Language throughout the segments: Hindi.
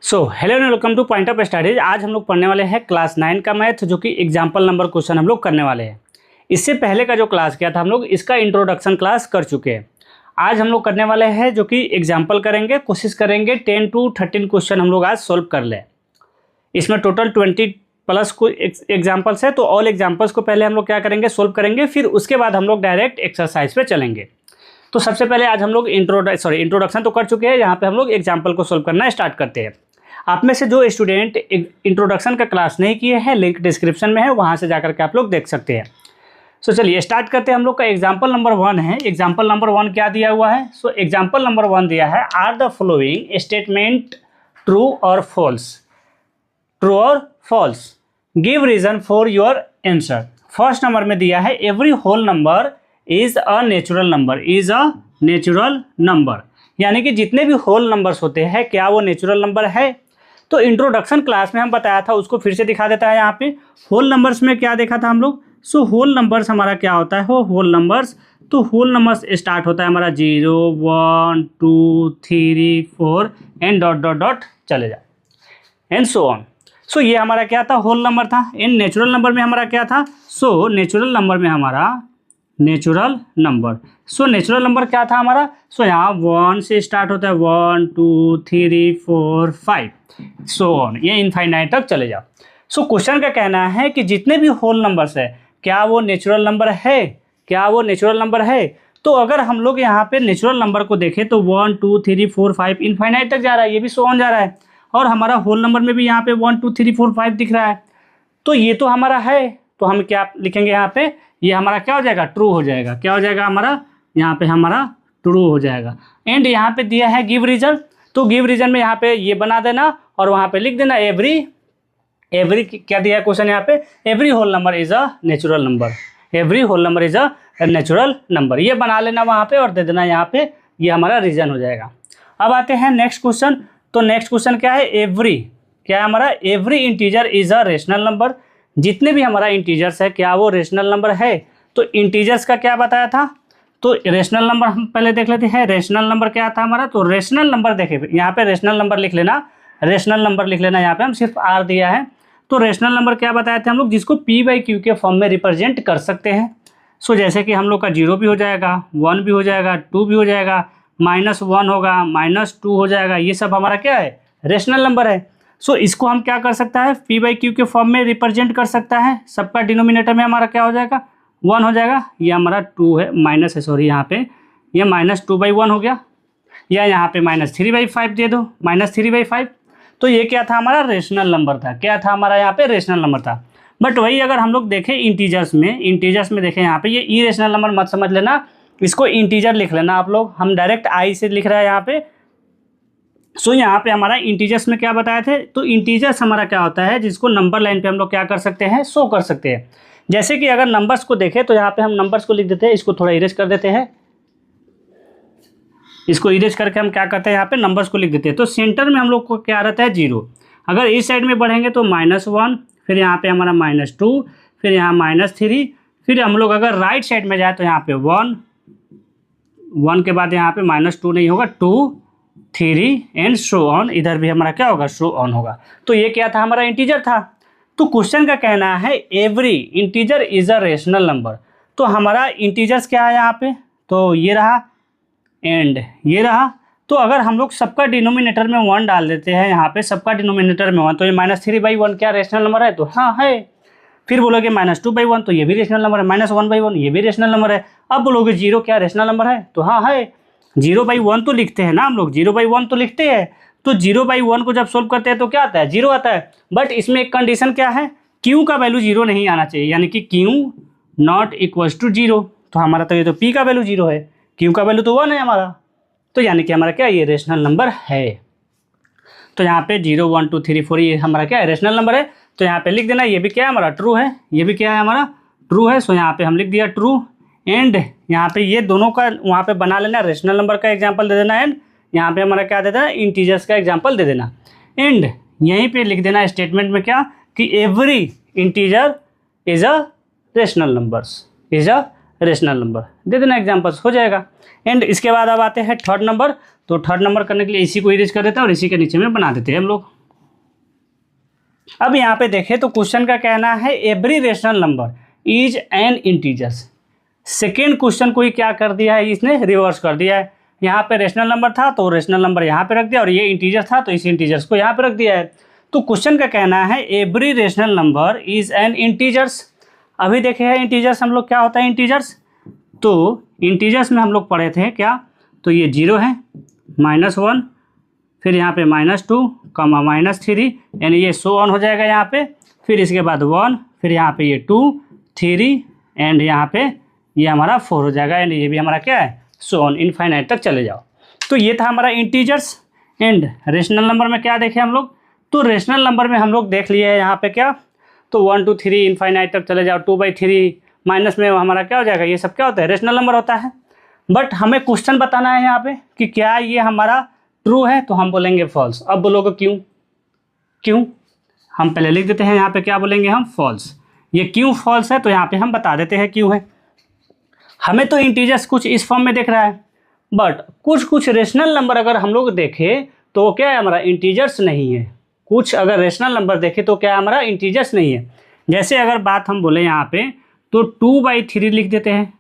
Hello and welcome two point of studies. आज हम लोग पढ़ने वाले हैं क्लास 9 का मैथ, जो कि एग्जाम्पल नंबर क्वेश्चन हम लोग करने वाले हैं। इससे पहले का जो क्लास किया था हम लोग इसका इंट्रोडक्शन क्लास कर चुके हैं। आज हम लोग करने वाले हैं जो कि एग्जाम्पल करेंगे, कोशिश करेंगे 10 to 13 क्वेश्चन हम लोग आज सोल्व कर लें। इसमें टोटल 20+ को एग्जाम्पल्स है, तो ऑल एग्जाम्पल्स को पहले हम लोग क्या करेंगे, सोल्व करेंगे, फिर उसके बाद हम लोग डायरेक्ट एक्सरसाइज पे चलेंगे। तो सबसे पहले आज हम लोग इंट्रोडक्शन तो कर चुके हैं, यहाँ पे हम लोग एग्जाम्पल को सोल्व करना स्टार्ट करते हैं। आप में से जो स्टूडेंट इंट्रोडक्शन का क्लास नहीं किए हैं, लिंक डिस्क्रिप्शन में है, वहाँ से जाकर के आप लोग देख सकते हैं। चलिए स्टार्ट करते हैं। हम लोग का एग्जाम्पल नंबर 1 है। एग्जाम्पल नंबर 1 क्या दिया हुआ है? एग्जाम्पल नंबर 1 दिया है, are the following statement true और फॉल्स? ट्रू और false, give reason for your answer. First number में दिया है, every whole number is a natural number. Is a natural number, यानी कि जितने भी होल नंबर्स होते हैं क्या वो नेचुरल नंबर है? तो इंट्रोडक्शन क्लास में हम बताया था, उसको फिर से दिखा देता है यहाँ पे। होल नंबर्स में क्या देखा था हम लोग? होल नंबर्स हमारा क्या होता है? होल नंबर्स, तो होल नंबर्स स्टार्ट होता है हमारा 0, 1, 2, 3, 4 एंड डॉट डॉट डॉट चले जाए एंड सो ऑन। ये हमारा क्या था? होल नंबर था। इन नेचुरल नंबर में हमारा क्या था? नेचुरल नंबर में हमारा नेचुरल नंबर क्या था हमारा? यहाँ 1 से स्टार्ट होता है, 1, 2, 3, 4, 5 सो ऑन, ये इनफाइनाइट तक चले जाओ। क्वेश्चन का कहना है कि जितने भी होल नंबर्स है क्या वो नेचुरल नंबर है? क्या वो नेचुरल नंबर है? तो अगर हम लोग यहाँ पे नेचुरल नंबर को देखें तो 1, 2, 3, 4, 5 इनफाइनाइट तक जा रहा है, ये भी सो ऑन जा रहा है, और हमारा होल नंबर में भी यहाँ पे 1, 2, 3, 4, 5 दिख रहा है। तो ये तो हमारा है, तो हम क्या लिखेंगे यहाँ पे? ये हमारा क्या हो जाएगा? ट्रू हो जाएगा। क्या हो जाएगा हमारा? यहाँ पे हमारा ट्रू हो जाएगा। एंड यहाँ पे दिया है गिव रीजन, तो गिव रीजन में यहाँ पे ये बना देना और वहाँ पे लिख देना एवरी क्या दिया है क्वेश्चन यहाँ पे? Every whole number is a natural number. Every whole number is a natural number, ये बना लेना वहाँ पे और दे देना यहाँ पे, ये हमारा रीजन हो जाएगा। अब आते हैं नेक्स्ट क्वेश्चन। तो नेक्स्ट क्वेश्चन क्या है? एवरी क्या है हमारा? Every integer is a rational number. जितने भी हमारा इंटीजर्स है क्या वो रेशनल नंबर है? तो इंटीजर्स का क्या बताया था? तो रेशनल नंबर हम पहले देख लेते हैं। रेशनल नंबर क्या था हमारा? तो रेशनल नंबर देखे, यहाँ पे रेशनल नंबर लिख लेना, रेशनल नंबर लिख लेना, यहाँ पे हम सिर्फ आर दिया है। तो रेशनल नंबर क्या बताए थे हम लोग? जिसको p/q के फॉर्म में रिप्रेजेंट कर सकते हैं। जैसे कि हम लोग का 0 भी हो जाएगा, 1 भी हो जाएगा, 2 भी हो जाएगा, -1 होगा, -2 हो जाएगा, ये सब हमारा क्या है? रेशनल नंबर है। इसको हम क्या कर सकता है? p/q के फॉर्म में रिप्रेजेंट कर सकता है। सबका डिनोमिनेटर में हमारा क्या हो जाएगा? 1 हो जाएगा। ये हमारा 2 है, माइनस है, सॉरी, यहाँ पे ये -2/1 हो गया, या यहाँ पे -3/5 दे दो, -3/5। तो ये क्या था हमारा? रेशनल नंबर था। क्या था हमारा यहाँ पे? रेशनल नंबर था। बट वही अगर हम लोग देखें इंटीजर्स में देखें, यहाँ पे ये इरेशनल नंबर मत समझ लेना, इसको इंटीजर लिख लेना आप लोग। हम डायरेक्ट आई से लिख रहे हैं यहाँ पे। यहाँ पे हमारा इंटीजर्स में क्या बताए थे? तो इंटीजर्स हमारा क्या होता है? जिसको नंबर लाइन पे हम लोग क्या कर सकते हैं? शो कर सकते हैं। जैसे कि अगर नंबर्स को देखें तो यहाँ पे हम नंबर्स को लिख देते हैं, इसको थोड़ा इरेज कर देते हैं। इसको इरेज करके हम क्या करते हैं? यहाँ पे नंबर्स को लिख देते हैं। तो सेंटर में हम लोग को क्या रहता है? 0। अगर इस साइड में बढ़ेंगे तो -1, फिर यहाँ पे हमारा -2, फिर यहाँ -3, फिर हम लोग अगर राइट साइड में जाए तो यहाँ पे 1 के बाद यहाँ पे -2 नहीं होगा, 2, 3 एंड शो ऑन। इधर भी हमारा क्या होगा? शो ऑन होगा। तो ये क्या था? हमारा इंटीजर था। तो क्वेश्चन का कहना है every integer is a rational number. तो हमारा इंटीजर्स क्या है यहाँ पे? तो ये रहा एंड ये रहा। तो अगर हम लोग सबका डिनोमिनेटर में 1 डाल देते हैं, यहाँ पे सबका डिनोमिनेटर में 1, तो ये -3/1 क्या रेशनल नंबर है? तो हाँ है। फिर बोलोगे -2/1, तो ये भी रेशनल नंबर है। -1/1 ये भी रेशनल नंबर है। अब बोलोगे 0 क्या रेशनल नंबर है? तो हाँ है। 0/1 तो लिखते हैं ना हम लोग, 0/1 तो लिखते हैं। तो 0/1 को जब सोल्व करते हैं तो क्या आता है? 0 आता है। बट इसमें एक कंडीशन क्या है? q का वैल्यू 0 नहीं आना चाहिए, यानी कि q नॉट इक्वल टू 0। तो हमारा तो ये तो p का वैल्यू 0 है, q का वैल्यू तो 1 है हमारा। तो यानी कि हमारा क्या? ये रेशनल नंबर है। तो यहाँ पे 0, 1, 2, 3, 4 ये हमारा क्या है? रेशनल नंबर है। तो यहाँ पे लिख देना, ये भी क्या है हमारा? ट्रू है। ये भी क्या है हमारा? ट्रू है। यहाँ पे हम लिख दिया ट्रू। एंड यहाँ पे ये दोनों का वहाँ पे बना लेना, रेशनल नंबर का एग्जाम्पल दे देना, एंड यहाँ पे हमारा क्या दे देना? इंटीजर्स का एग्जाम्पल दे देना। एंड यहीं पे लिख देना स्टेटमेंट में क्या? कि every integer is a rational number दे देना, एग्जाम्पल्स हो जाएगा। एंड इसके बाद अब आते हैं थर्ड नंबर। तो थर्ड नंबर करने के लिए इसी को इरेज कर देते हैं और इसी के नीचे में बना देते हैं हम लोग। अब यहाँ पे देखें तो क्वेश्चन का कहना है every rational number is an integers. Second question को ही क्या कर दिया है, इसने रिवर्स कर दिया है। यहाँ पे रेशनल नंबर था तो रेशनल नंबर यहाँ पे रख दिया, और ये इंटीजर था तो इस इंटीजर्स को यहाँ पे रख दिया है। तो क्वेश्चन का कहना है every rational number is an integers. अभी देखे हैं इंटीजर्स हम लोग क्या होता है इंटीजर्स, तो इंटीजर्स में हम लोग पढ़े थे क्या, तो ये 0 है, -1, फिर यहाँ पे -2, -3, यानी ये सो ऑन हो जाएगा यहाँ पे, फिर इसके बाद 1, फिर यहाँ पे ये 2, 3 एंड यहाँ पे ये हमारा 4 हो जाएगा, यानी ये भी हमारा क्या है सो ऑन इनफाइनाइट तक चले जाओ। तो ये था हमारा इंटीजर्स। एंड रेशनल नंबर में क्या देखे हम लोग, तो रेशनल नंबर में हम लोग देख लिए है यहाँ पे क्या, तो 1 2 3 इनफाइनाइट तक चले जाओ, 2/3 माइनस में हमारा क्या हो जाएगा, ये सब क्या होता है रेशनल नंबर होता है। बट हमें क्वेश्चन बताना है यहाँ पे कि क्या ये हमारा ट्रू है, तो हम बोलेंगे फॉल्स। अब बोलोगे क्यों, हम पहले लिख देते हैं यहाँ पे क्या बोलेंगे हम, फॉल्स। ये क्यों फॉल्स है तो यहाँ पे हम बता देते हैं क्यों है। हमें तो इंटीजर्स कुछ इस फॉर्म में दिख रहा है, बट कुछ रेशनल नंबर अगर हम लोग देखें तो क्या है हमारा इंटीजर्स नहीं है। कुछ अगर रेशनल नंबर देखें तो क्या है हमारा इंटीजर्स नहीं है। जैसे अगर बात हम बोले यहाँ पे तो 2/3 लिख देते हैं,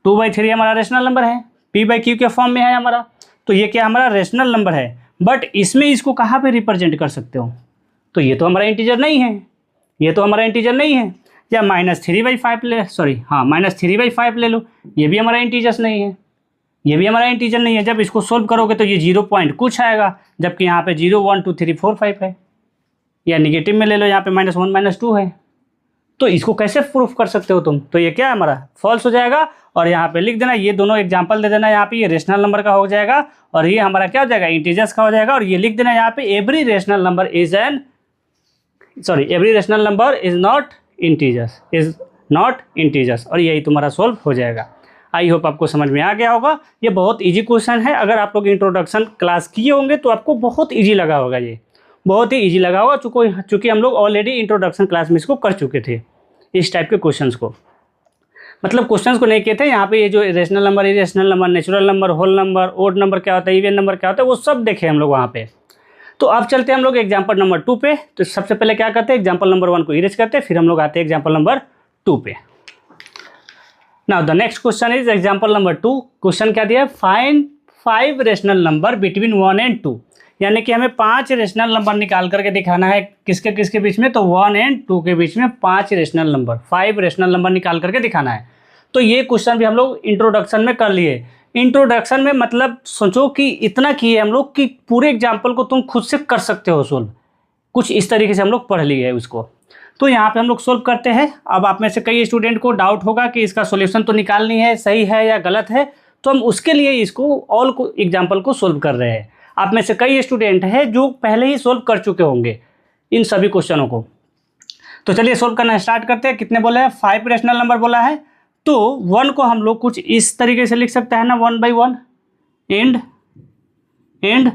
2/3 हमारा रेशनल नंबर है, p/q के फॉर्म में है हमारा, तो ये क्या हमारा रेशनल नंबर है। बट इसमें इसको कहाँ पे रिप्रेजेंट कर सकते हो, तो ये तो हमारा इंटीजर नहीं है, ये तो हमारा इंटीजर नहीं है। या -3/5 ले, सॉरी हाँ -3/5 ले लो, ये भी हमारा इंटीजर्स नहीं है, ये भी हमारा इंटीजर नहीं है। जब इसको सोल्व करोगे तो ये 0 पॉइंट कुछ आएगा, जबकि यहाँ पे 0 1 2 3 4 5 है। या निगेटिव में ले लो, यहाँ पे -1 -2 है, तो इसको कैसे प्रूफ कर सकते हो तुम, तो ये क्या है हमारा फॉल्स हो जाएगा। और यहाँ पे लिख देना, ये दोनों एग्जांपल दे देना, यहाँ पे ये रेशनल नंबर का हो जाएगा और ये हमारा क्या हो जाएगा इंटीजर्स का हो जाएगा। और ये लिख देना यहाँ पे every rational number is every rational number is not integers, और यही तुम्हारा सॉल्व हो जाएगा। आई होप आपको समझ में आ गया होगा। ये बहुत इजी क्वेश्चन है, अगर आप लोग इंट्रोडक्शन क्लास किए होंगे तो आपको बहुत इजी लगा होगा, ये बहुत ही इजी लगा होगा, चूँकि हम लोग ऑलरेडी इंट्रोडक्शन क्लास में इसको कर चुके थे, इस टाइप के क्वेश्चंस को। मतलब क्वेश्चंस को नहीं किए थे, यहाँ पे ये जो rational number, irrational number, natural number, whole number, odd number क्या होता है, इवन नंबर क्या होता है, वो सब देखे हम लोग वहाँ पे। तो अब चलते हैं हम लोग एग्जाम्पल नंबर 2 पे। तो सबसे पहले क्या करते हैं, एग्जाम्पल नंबर 1 को इरेज करते हैं, फिर हम लोग आते हैं एग्जाम्पल नंबर 2 पे। Now the next question is example number 2। Question क्या दिया है, find 5 rational number between 1 and 2, यानी कि हमें 5 रेशनल नंबर निकाल करके दिखाना है, किसके किसके बीच में, तो 1 and 2 के बीच में 5 रेशनल नंबर, 5 रेशनल नंबर निकाल करके दिखाना है। तो ये क्वेश्चन भी हम लोग इंट्रोडक्शन में कर लिए। इंट्रोडक्शन में मतलब सोचो कि इतना किए हम लोग कि पूरे एग्जाम्पल को तुम खुद से कर सकते हो सोल्व, कुछ इस तरीके से हम लोग पढ़ लिए है उसको। तो यहाँ पे हम लोग सोल्व करते हैं। अब आप में से कई स्टूडेंट को डाउट होगा कि इसका सॉल्यूशन तो निकालनी है, सही है या गलत है, तो हम उसके लिए इसको ऑल एग्जाम्पल को सोल्व कर रहे हैं। आप में से कई स्टूडेंट हैं जो पहले ही सोल्व कर चुके होंगे इन सभी क्वेश्चनों को। तो चलिए सोल्व करना स्टार्ट करते हैं। कितने बोला है, 5 रेशनल नंबर बोला है, तो 1 को हम लोग कुछ इस तरीके से लिख सकते हैं ना, 1/1 एंड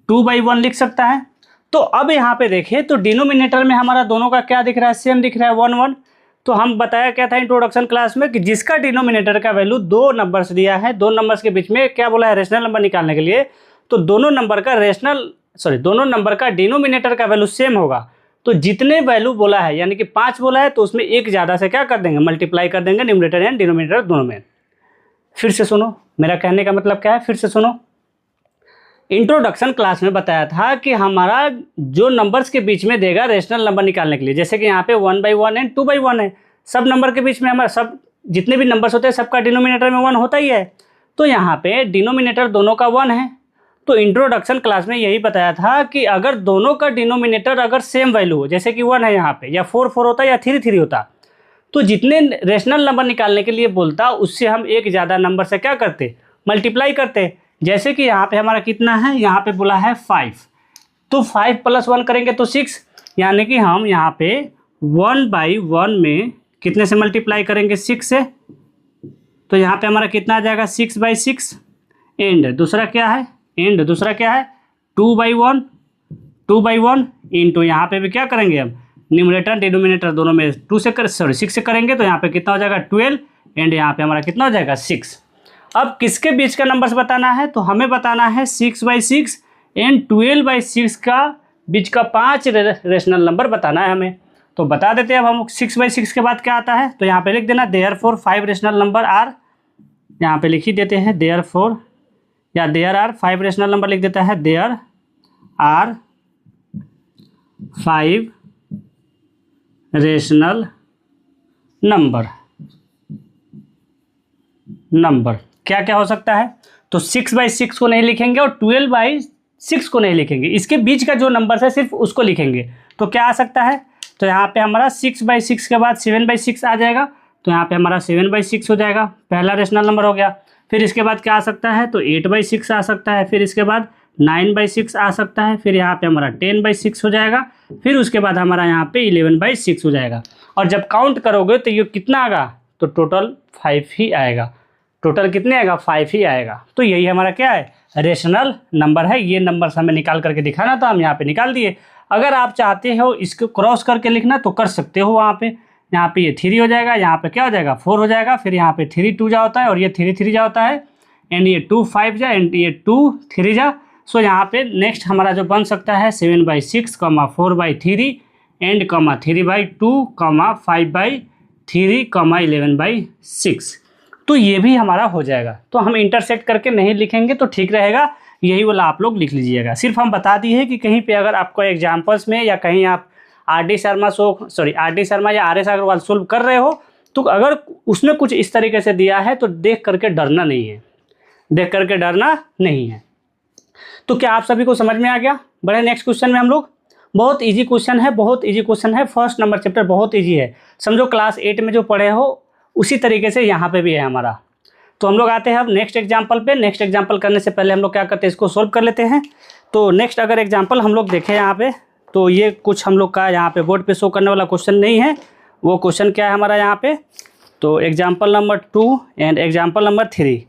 2/1 लिख सकता है। तो अब यहाँ पे देखिए तो डिनोमिनेटर में हमारा दोनों का क्या दिख रहा है, सेम दिख रहा है 1 1। तो हम बताया क्या था इंट्रोडक्शन क्लास में कि जिसका डिनोमिनेटर का वैल्यू 2 नंबर्स दिया है, 2 नंबर्स के बीच में क्या बोला है रेशनल नंबर निकालने के लिए, तो दोनों नंबर का डिनोमिनेटर का वैल्यू सेम होगा। तो जितने वैल्यू बोला है यानी कि 5 बोला है तो उसमें एक ज़्यादा से क्या कर देंगे, मल्टीप्लाई कर देंगे न्यूमरेटर एंड डिनोमिनेटर दोनों में। फिर से सुनो, मेरा कहने का मतलब क्या है, फिर से सुनो। इंट्रोडक्शन क्लास में बताया था कि हमारा जो नंबर्स के बीच में देगा रेशनल नंबर निकालने के लिए, जैसे कि यहाँ पे 1/1 एंड 2/1 है, सब नंबर के बीच में हमारा सब जितने भी नंबर्स होते हैं सबका डिनोमिनेटर में 1 होता ही है। तो यहाँ पे डिनोमिनेटर दोनों का 1 है। तो इंट्रोडक्शन क्लास में यही बताया था कि अगर दोनों का डिनोमिनेटर अगर सेम वैल्यू हो, जैसे कि 1 है यहाँ पे, या 4 4 होता या 3 3 होता, तो जितने रेशनल नंबर निकालने के लिए बोलता उससे हम एक ज़्यादा नंबर से क्या करते, मल्टीप्लाई करते। जैसे कि यहाँ पे हमारा कितना है, यहाँ पे बोला है 5, तो 5 + 1 करेंगे तो 6, यानी कि हम यहाँ पे 1/1 में कितने से मल्टीप्लाई करेंगे, 6 से। तो यहाँ पे हमारा कितना आ जाएगा, 6/6। एंड दूसरा क्या है, 2/1 इंटू यहाँ पे भी क्या करेंगे हम, न्यूमरेटर डिनोमिनेटर दोनों में 6 से करेंगे, तो यहाँ पे कितना हो जाएगा 12, एंड यहाँ पे हमारा कितना हो जाएगा 6। अब किसके बीच का नंबर्स बताना है, तो हमें बताना है 6/6 एंड 12/6 का बीच का 5 रेशनल नंबर बताना है हमें। तो बता देते हैं अब हम 6/6 के बाद क्या आता है, तो यहाँ पे लिख देना देयरफॉर 5 रेशनल नंबर आर, यहाँ पे लिख ही देते हैं देयरफॉर, या देयर आर 5 रेशनल नंबर लिख देता है, देयर आर 5 रेशनल नंबर क्या क्या हो सकता है, तो 6/6 को नहीं लिखेंगे और 12/6 को नहीं लिखेंगे, इसके बीच का जो नंबर है सिर्फ उसको लिखेंगे। तो क्या आ सकता है, तो यहाँ पे हमारा 6/6 के बाद 7/6 आ जाएगा, तो यहाँ पे हमारा 7/6 हो जाएगा, पहला रेशनल नंबर हो गया। फिर इसके बाद क्या आ सकता है, तो 8/6 आ सकता है, फिर इसके बाद 9/6 आ सकता है, फिर यहाँ पे हमारा 10/6 हो जाएगा, फिर उसके बाद हमारा यहाँ पे 11/6 हो जाएगा। और जब काउंट करोगे तो ये कितना आएगा, तो टोटल 5 ही आएगा। टोटल कितने आएगा, 5 ही आएगा। तो यही हमारा क्या है, रेशनल नंबर है। ये नंबर हमें निकाल करके दिखाना था, हम यहाँ पे निकाल दिए। अगर आप चाहते हो इसको क्रॉस करके लिखना तो कर सकते हो, वहाँ पे यहाँ पे ये 3 हो जाएगा, यहाँ पे क्या हो जाएगा 4 हो जाएगा, फिर यहाँ पे 3 2 जा होता है और ये 3 3 जा होता है, एंड ये 2 5 जा, एंड ये 2 3 जा। सो यहाँ पे नेक्स्ट हमारा जो बन सकता है 7/6, 4/3 एंड 3/2, 5/3, 11/6। तो ये भी हमारा हो जाएगा। तो हम इंटरसेक्ट करके नहीं लिखेंगे तो ठीक रहेगा, यही वाला आप लोग लिख लीजिएगा। सिर्फ हम बता दिए हैं कि कहीं पे अगर आपको एग्जाम्पल्स में या कहीं आप आर.डी. शर्मा या आर.एस. अग्रवाल सोल्व कर रहे हो, तो अगर उसमें कुछ इस तरीके से दिया है तो देख करके डरना नहीं है। तो क्या आप सभी को समझ में आ गया? बढ़े नेक्स्ट क्वेश्चन में हम लोग। बहुत इजी क्वेश्चन है, फर्स्ट नंबर चैप्टर बहुत इजी है। समझो क्लास 8 में जो पढ़े हो उसी तरीके से यहाँ पे भी है हमारा। तो हम लोग आते हैं अब नेक्स्ट एग्जाम्पल पे। नेक्स्ट एग्जाम्पल करने से पहले हम लोग क्या करते हैं, इसको सोल्व कर लेते हैं। तो नेक्स्ट अगर एग्जाम्पल हम लोग देखें यहाँ पे, तो ये कुछ हम लोग का यहाँ पे बोर्ड पे शो करने वाला क्वेश्चन नहीं है। वो क्वेश्चन क्या है हमारा यहाँ पे, तो example number 2 and example number 3।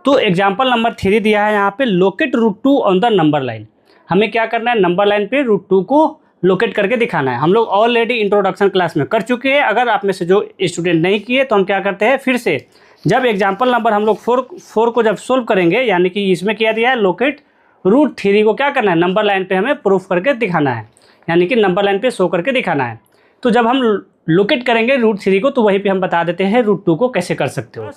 तो एग्जाम्पल नंबर 3 दिया है यहाँ पे, locate root 2 on the number line. हमें क्या करना है, नंबर लाइन पे रूट 2 को लोकेट करके दिखाना है। हम लोग ऑलरेडी इंट्रोडक्शन क्लास में कर चुके हैं। अगर आप में से जो स्टूडेंट नहीं किए तो हम क्या करते हैं, फिर से जब एग्जाम्पल नंबर हम लोग 4 को जब सोल्व करेंगे, यानी कि इसमें क्या दिया है, लोकेट रूट 3 को क्या करना है, नंबर लाइन पे हमें प्रूफ करके दिखाना है, यानी कि नंबर लाइन पे शो करके दिखाना है। तो जब हम लोकेट करेंगे रूट 3 को, तो वहीं पे हम बता देते हैं रूट 2 को कैसे कर सकते हो।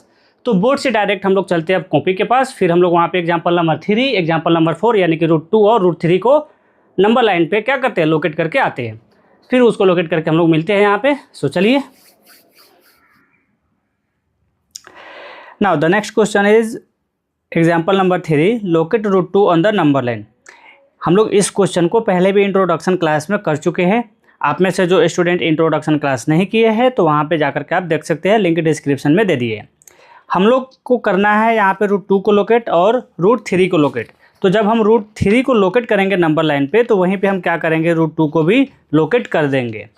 तो बोर्ड से डायरेक्ट हम लोग चलते हैं अब कॉपी के पास, फिर हम लोग वहाँ पे एग्जाम्पल नंबर 3, एग्जाम्पल नंबर 4 यानी कि रूट 2 और रूट 3 को नंबर लाइन पे क्या करते हैं, लोकेट करके आते हैं। फिर उसको लोकेट करके हम लोग मिलते हैं यहाँ पे। सो चलिए, now the next question is example number 3, locate root 2 on the number line. हम लोग इस क्वेश्चन को पहले भी इंट्रोडक्शन क्लास में कर चुके हैं। आप में से जो स्टूडेंट इंट्रोडक्शन क्लास नहीं किए हैं तो वहाँ पे जाकर के आप देख सकते हैं, लिंक डिस्क्रिप्शन में दे दिए। हम लोग को करना है यहाँ पे रूट 2 को लोकेट और रूट 3 को लोकेट। तो जब हम रूट 3 को लोकेट करेंगे नंबर लाइन पे, तो वहीं पे हम क्या करेंगे, रूट 2 को भी लोकेट कर देंगे।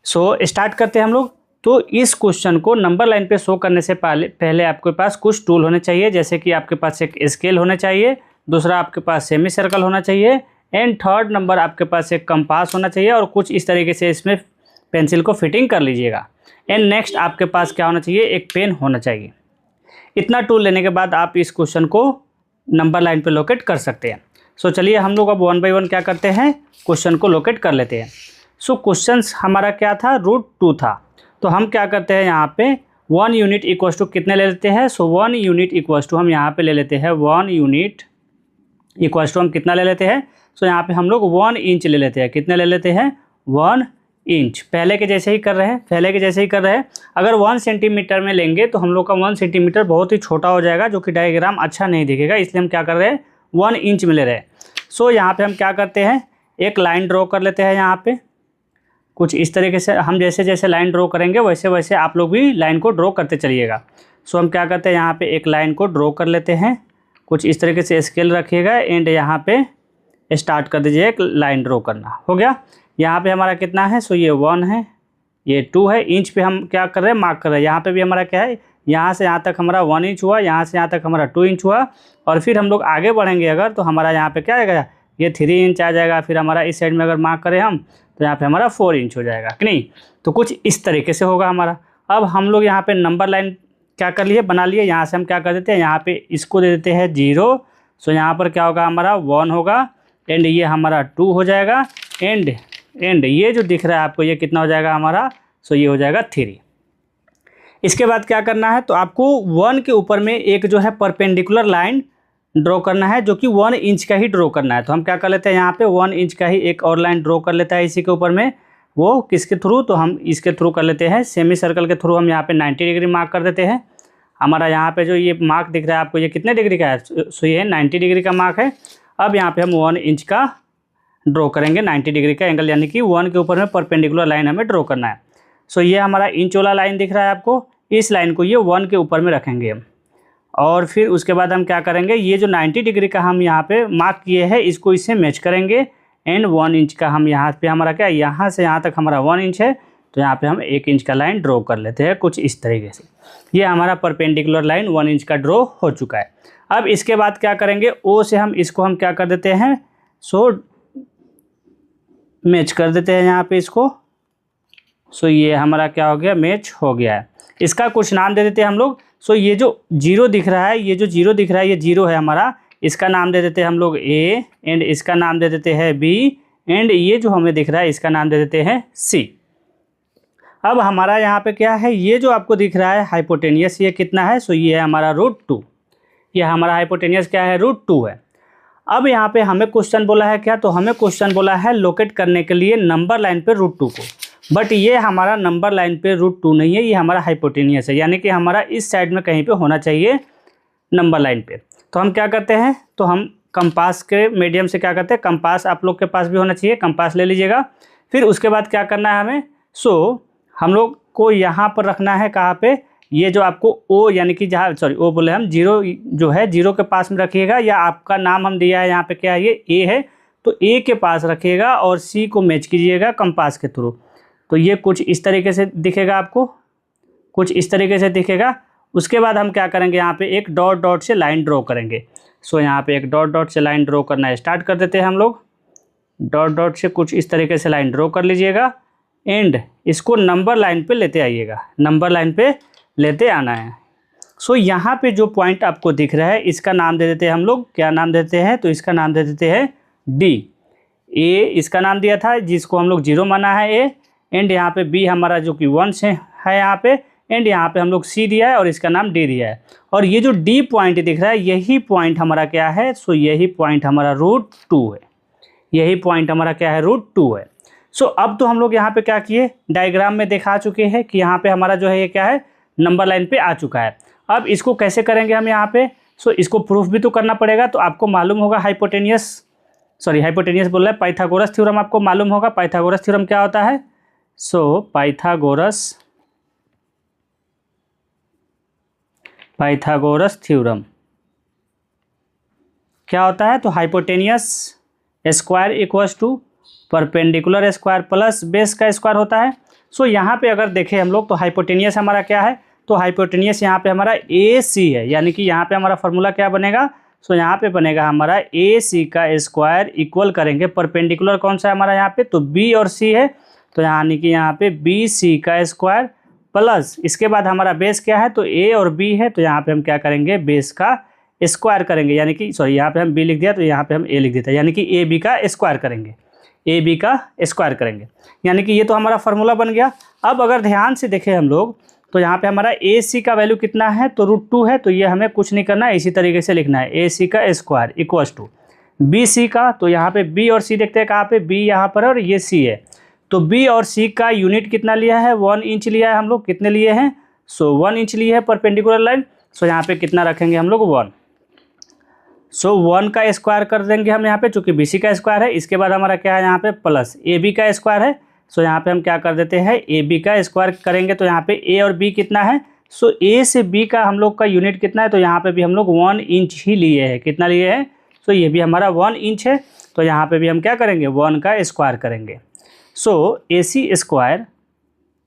सो स्टार्ट करते हैं हम लोग। तो इस क्वेश्चन को नंबर लाइन पे शो करने से पहले आपके पास कुछ टूल होने चाहिए, जैसे कि आपके पास एक स्केल होना चाहिए, दूसरा आपके पास सेमी सर्कल होना चाहिए, एंड थर्ड नंबर आपके पास एक कंपास होना चाहिए, और कुछ इस तरीके से इसमें पेंसिल को फिटिंग कर लीजिएगा। एंड नेक्स्ट आपके पास क्या होना चाहिए, एक पेन होना चाहिए। इतना टूल लेने के बाद आप इस क्वेश्चन को नंबर लाइन पे लोकेट कर सकते हैं। सो चलिए हम लोग अब 1 बाय 1 क्या करते हैं, क्वेश्चन को लोकेट कर लेते हैं। सो क्वेश्चन हमारा क्या था, रूट 2 था। तो हम क्या करते हैं, यहाँ पे 1 यूनिट इक्वल टू कितने ले लेते हैं, सो 1 यूनिट इक्वल टू हम यहाँ पे ले लेते हैं 1 यूनिट इक्वल टू हम कितना ले लेते हैं, सो यहाँ पे हम लोग 1 इंच ले लेते हैं। कितने ले लेते हैं, 1 इंच। पहले के जैसे ही कर रहे हैं। अगर 1 सेंटीमीटर में लेंगे तो हम लोग का 1 सेंटीमीटर बहुत ही छोटा हो जाएगा, जो कि डायग्राम अच्छा नहीं दिखेगा, इसलिए हम क्या कर रहे हैं, 1 इंच में ले रहे हैं। सो यहाँ पे हम क्या करते हैं, एक लाइन ड्रॉ कर लेते हैं। यहाँ पे कुछ इस तरीके से हम जैसे जैसे लाइन ड्रॉ करेंगे वैसे वैसे आप लोग भी लाइन को ड्रॉ करते चलिएगा। सो हम क्या करते हैं, यहाँ पे एक लाइन को ड्रॉ कर लेते हैं। कुछ इस तरीके से स्केल रखिएगा, एंड यहाँ पे स्टार्ट कर दीजिए एक लाइन ड्रॉ करना। हो गया, यहाँ पे हमारा कितना है, सो ये 1 है, ये 2 है। इंच पे हम क्या कर रहे हैं, मार्क कर रहे हैं। यहाँ पे भी हमारा क्या है, यहाँ से यहाँ तक हमारा 1 इंच हुआ, यहाँ से यहाँ तक हमारा 2 इंच हुआ, और फिर हम लोग आगे बढ़ेंगे अगर, तो हमारा यहाँ पे क्या आएगा, ये 3 इंच आ जाएगा। फिर हमारा इस साइड में अगर मार्क करें हम, तो यहाँ पे हमारा 4 इंच हो जाएगा कि नहीं। तो कुछ इस तरीके से होगा हमारा। अब हम लोग यहाँ पे नंबर लाइन क्या कर लिए, बना लिए। यहाँ से हम क्या कर देते हैं, यहाँ पे इसको दे देते हैं 0। सो यहाँ पर क्या होगा, हमारा 1 होगा, एंड ये हमारा 2 हो जाएगा। एंड ये जो दिख रहा है आपको ये कितना हो जाएगा हमारा, सो ये हो जाएगा 3। इसके बाद क्या करना है, तो आपको 1 के ऊपर में एक जो है परपेंडिकुलर लाइन ड्रॉ करना है, जो कि 1 इंच का ही ड्रॉ करना है। तो हम क्या कर लेते हैं, यहाँ पे 1 इंच का ही एक और लाइन ड्रॉ कर लेता है इसी के ऊपर में। वो किसके थ्रू, तो हम इसके थ्रू कर लेते हैं, सेमी सर्कल के थ्रू हम यहाँ पे 90 डिग्री मार्क कर देते हैं। हमारा यहाँ पे जो ये मार्क दिख रहा है आपको, ये कितने डिग्री का है, सो ये 90 डिग्री का मार्क है। अब यहाँ पे हम 1 इंच का ड्रॉ करेंगे, 90 डिग्री का एंगल, यानी कि 1 के ऊपर में परपेंडिकुलर लाइन हमें ड्रॉ करना है। सो ये हमारा इंच वाला लाइन दिख रहा है आपको, इस लाइन को ये 1 के ऊपर में रखेंगे। और फिर उसके बाद हम क्या करेंगे, ये जो 90 डिग्री का हम यहाँ पे मार्क किए हैं इसको इससे मैच करेंगे। एंड 1 इंच का हम यहाँ पे हमारा क्या, यहाँ से यहाँ तक हमारा 1 इंच है, तो यहाँ पे हम 1 इंच का लाइन ड्रॉ कर लेते हैं कुछ इस तरीके से। ये हमारा परपेंडिकुलर लाइन 1 इंच का ड्रॉ हो चुका है। अब इसके बाद क्या करेंगे, ओ से हम इसको हम क्या कर देते हैं, सो मैच कर देते हैं यहाँ पे इसको। सो ये हमारा क्या हो गया, मैच हो गया है। इसका कुछ नाम दे देते हैं हम लोग। सो ये जो 0 दिख रहा है, ये जो 0 दिख रहा है ये 0 है हमारा, इसका नाम दे देते हैं हम लोग A, एंड इसका नाम दे देते हैं B, एंड ये जो हमें दिख रहा है इसका नाम दे देते हैं C। अब हमारा यहाँ पे क्या है, ये जो आपको दिख रहा है हाइपोटेनियस, ये कितना है, सो ये है हमारा √2। ये हमारा हाइपोटेनियस क्या है, √2 है। अब यहाँ पे हमें क्वेश्चन बोला है क्या, तो हमें क्वेश्चन बोला है लोकेट करने के लिए नंबर लाइन पे √2 को, बट ये हमारा नंबर लाइन पे √2 नहीं है, ये हमारा हाइपोटेनियस है, यानी कि हमारा इस साइड में कहीं पे होना चाहिए नंबर लाइन पे। तो हम क्या करते हैं, तो हम कंपास के मीडियम से क्या करते हैं, कंपास आप लोग के पास भी होना चाहिए, कंपास ले लीजिएगा। फिर उसके बाद क्या करना है हमें, सो हम लोग को यहाँ पर रखना है, कहाँ पे, ये जो आपको O यानी कि जहाँ, सॉरी O बोले हम, 0 जो है 0 के पास में रखिएगा, या आपका नाम हम दिया है यहाँ पे क्या है, ये A है, तो A के पास रखिएगा और C को मैच कीजिएगा कंपास के थ्रू। तो ये कुछ इस तरीके से दिखेगा आपको, कुछ इस तरीके से दिखेगा। उसके बाद हम क्या करेंगे, यहाँ पे एक डॉट डॉट से लाइन ड्रॉ करेंगे। सो यहाँ पे एक डॉट डॉट से लाइन ड्रॉ करना स्टार्ट कर देते हैं हम लोग। डॉट डॉट से कुछ इस तरीके से लाइन ड्रॉ कर लीजिएगा, एंड इसको नंबर लाइन पे लेते आइएगा, नंबर लाइन पे लेते आना है। सो यहाँ पे जो पॉइंट आपको दिख रहा है इसका नाम दे देते हैं हम लोग, क्या नाम देते हैं, तो इसका नाम दे देते हैं D। A इसका नाम दिया था जिसको हम लोग 0 माना है A, एंड यहाँ पे B हमारा जो कि 1 से है यहाँ पे, एंड यहाँ पे हम लोग C दिया है और इसका नाम D दिया है। और ये जो D पॉइंट दिख रहा है यही पॉइंट हमारा क्या है, सो यही पॉइंट हमारा √2 है, यही पॉइंट हमारा क्या है, √2 है। सो अब तो हम लोग यहाँ पे क्या किए, डायग्राम में दिखा चुके हैं कि यहाँ पे हमारा जो है ये क्या है, नंबर लाइन पे आ चुका है। अब इसको कैसे करेंगे हम यहाँ पे, सो इसको प्रूफ भी तो करना पड़ेगा। तो आपको मालूम होगा हाइपोटेनियस बोल रहा है, पाइथागोरस थ्योरम आपको मालूम होगा। पाइथागोरस थ्योरम क्या होता है, सो पाइथागोरस थ्योरम क्या होता है, तो hypotenuse square equals to perpendicular square plus base का स्क्वायर होता है। सो यहाँ पे अगर देखें हम लोग, तो हाइपोटेनियस हमारा क्या है, तो हाइपोटेनियस यहाँ पे हमारा AC है, यानी कि यहाँ पे हमारा फॉर्मूला क्या बनेगा, सो यहाँ पे बनेगा हमारा AC का स्क्वायर इक्वल करेंगे, परपेंडिकुलर कौन सा है हमारा यहाँ पे, तो B और C है, तो यानी कि यहाँ पे BC का स्क्वायर प्लस इसके बाद हमारा बेस क्या है, तो A और B है, तो यहाँ पे हम क्या करेंगे, बेस का स्क्वायर करेंगे, यानी कि सॉरी यहाँ पे हम B लिख दिया तो यहाँ पे हम A लिख देते हैं, यानी कि AB का स्क्वायर करेंगे, AB का स्क्वायर करेंगे, यानी कि ये तो हमारा फार्मूला बन गया। अब अगर ध्यान से देखें हम लोग, तो यहाँ पे हमारा AC का वैल्यू कितना है, तो √2 है, तो ये हमें कुछ नहीं करना है, इसी तरीके से लिखना है, AC का स्क्वायर इक्वल्स टू BC का, तो यहाँ पे B और C देखते हैं कहाँ पे, B यहाँ पर और ये C है, तो B और C का यूनिट कितना लिया है, 1 इंच लिया है हम लोग, कितने लिए हैं, सो 1 इंच लिए है परपेंडिकुलर लाइन। सो यहाँ पे कितना रखेंगे हम लोग, 1। सो 1 का स्क्वायर कर देंगे हम यहाँ पे, चूँकि BC का स्क्वायर है। इसके बाद हमारा क्या है यहाँ पे, प्लस AB का स्क्वायर है। सो यहाँ पे हम क्या कर देते हैं, AB का स्क्वायर करेंगे, तो यहाँ पे A और B कितना है, सो A से B का हम लोग का यूनिट कितना है, तो यहाँ पे भी हम लोग 1 इंच ही लिए हैं, कितना लिए हैं, सो ये भी हमारा 1 इंच है, तो यहाँ पे भी हम क्या करेंगे, 1 का स्क्वायर करेंगे। सो AC स्क्वायर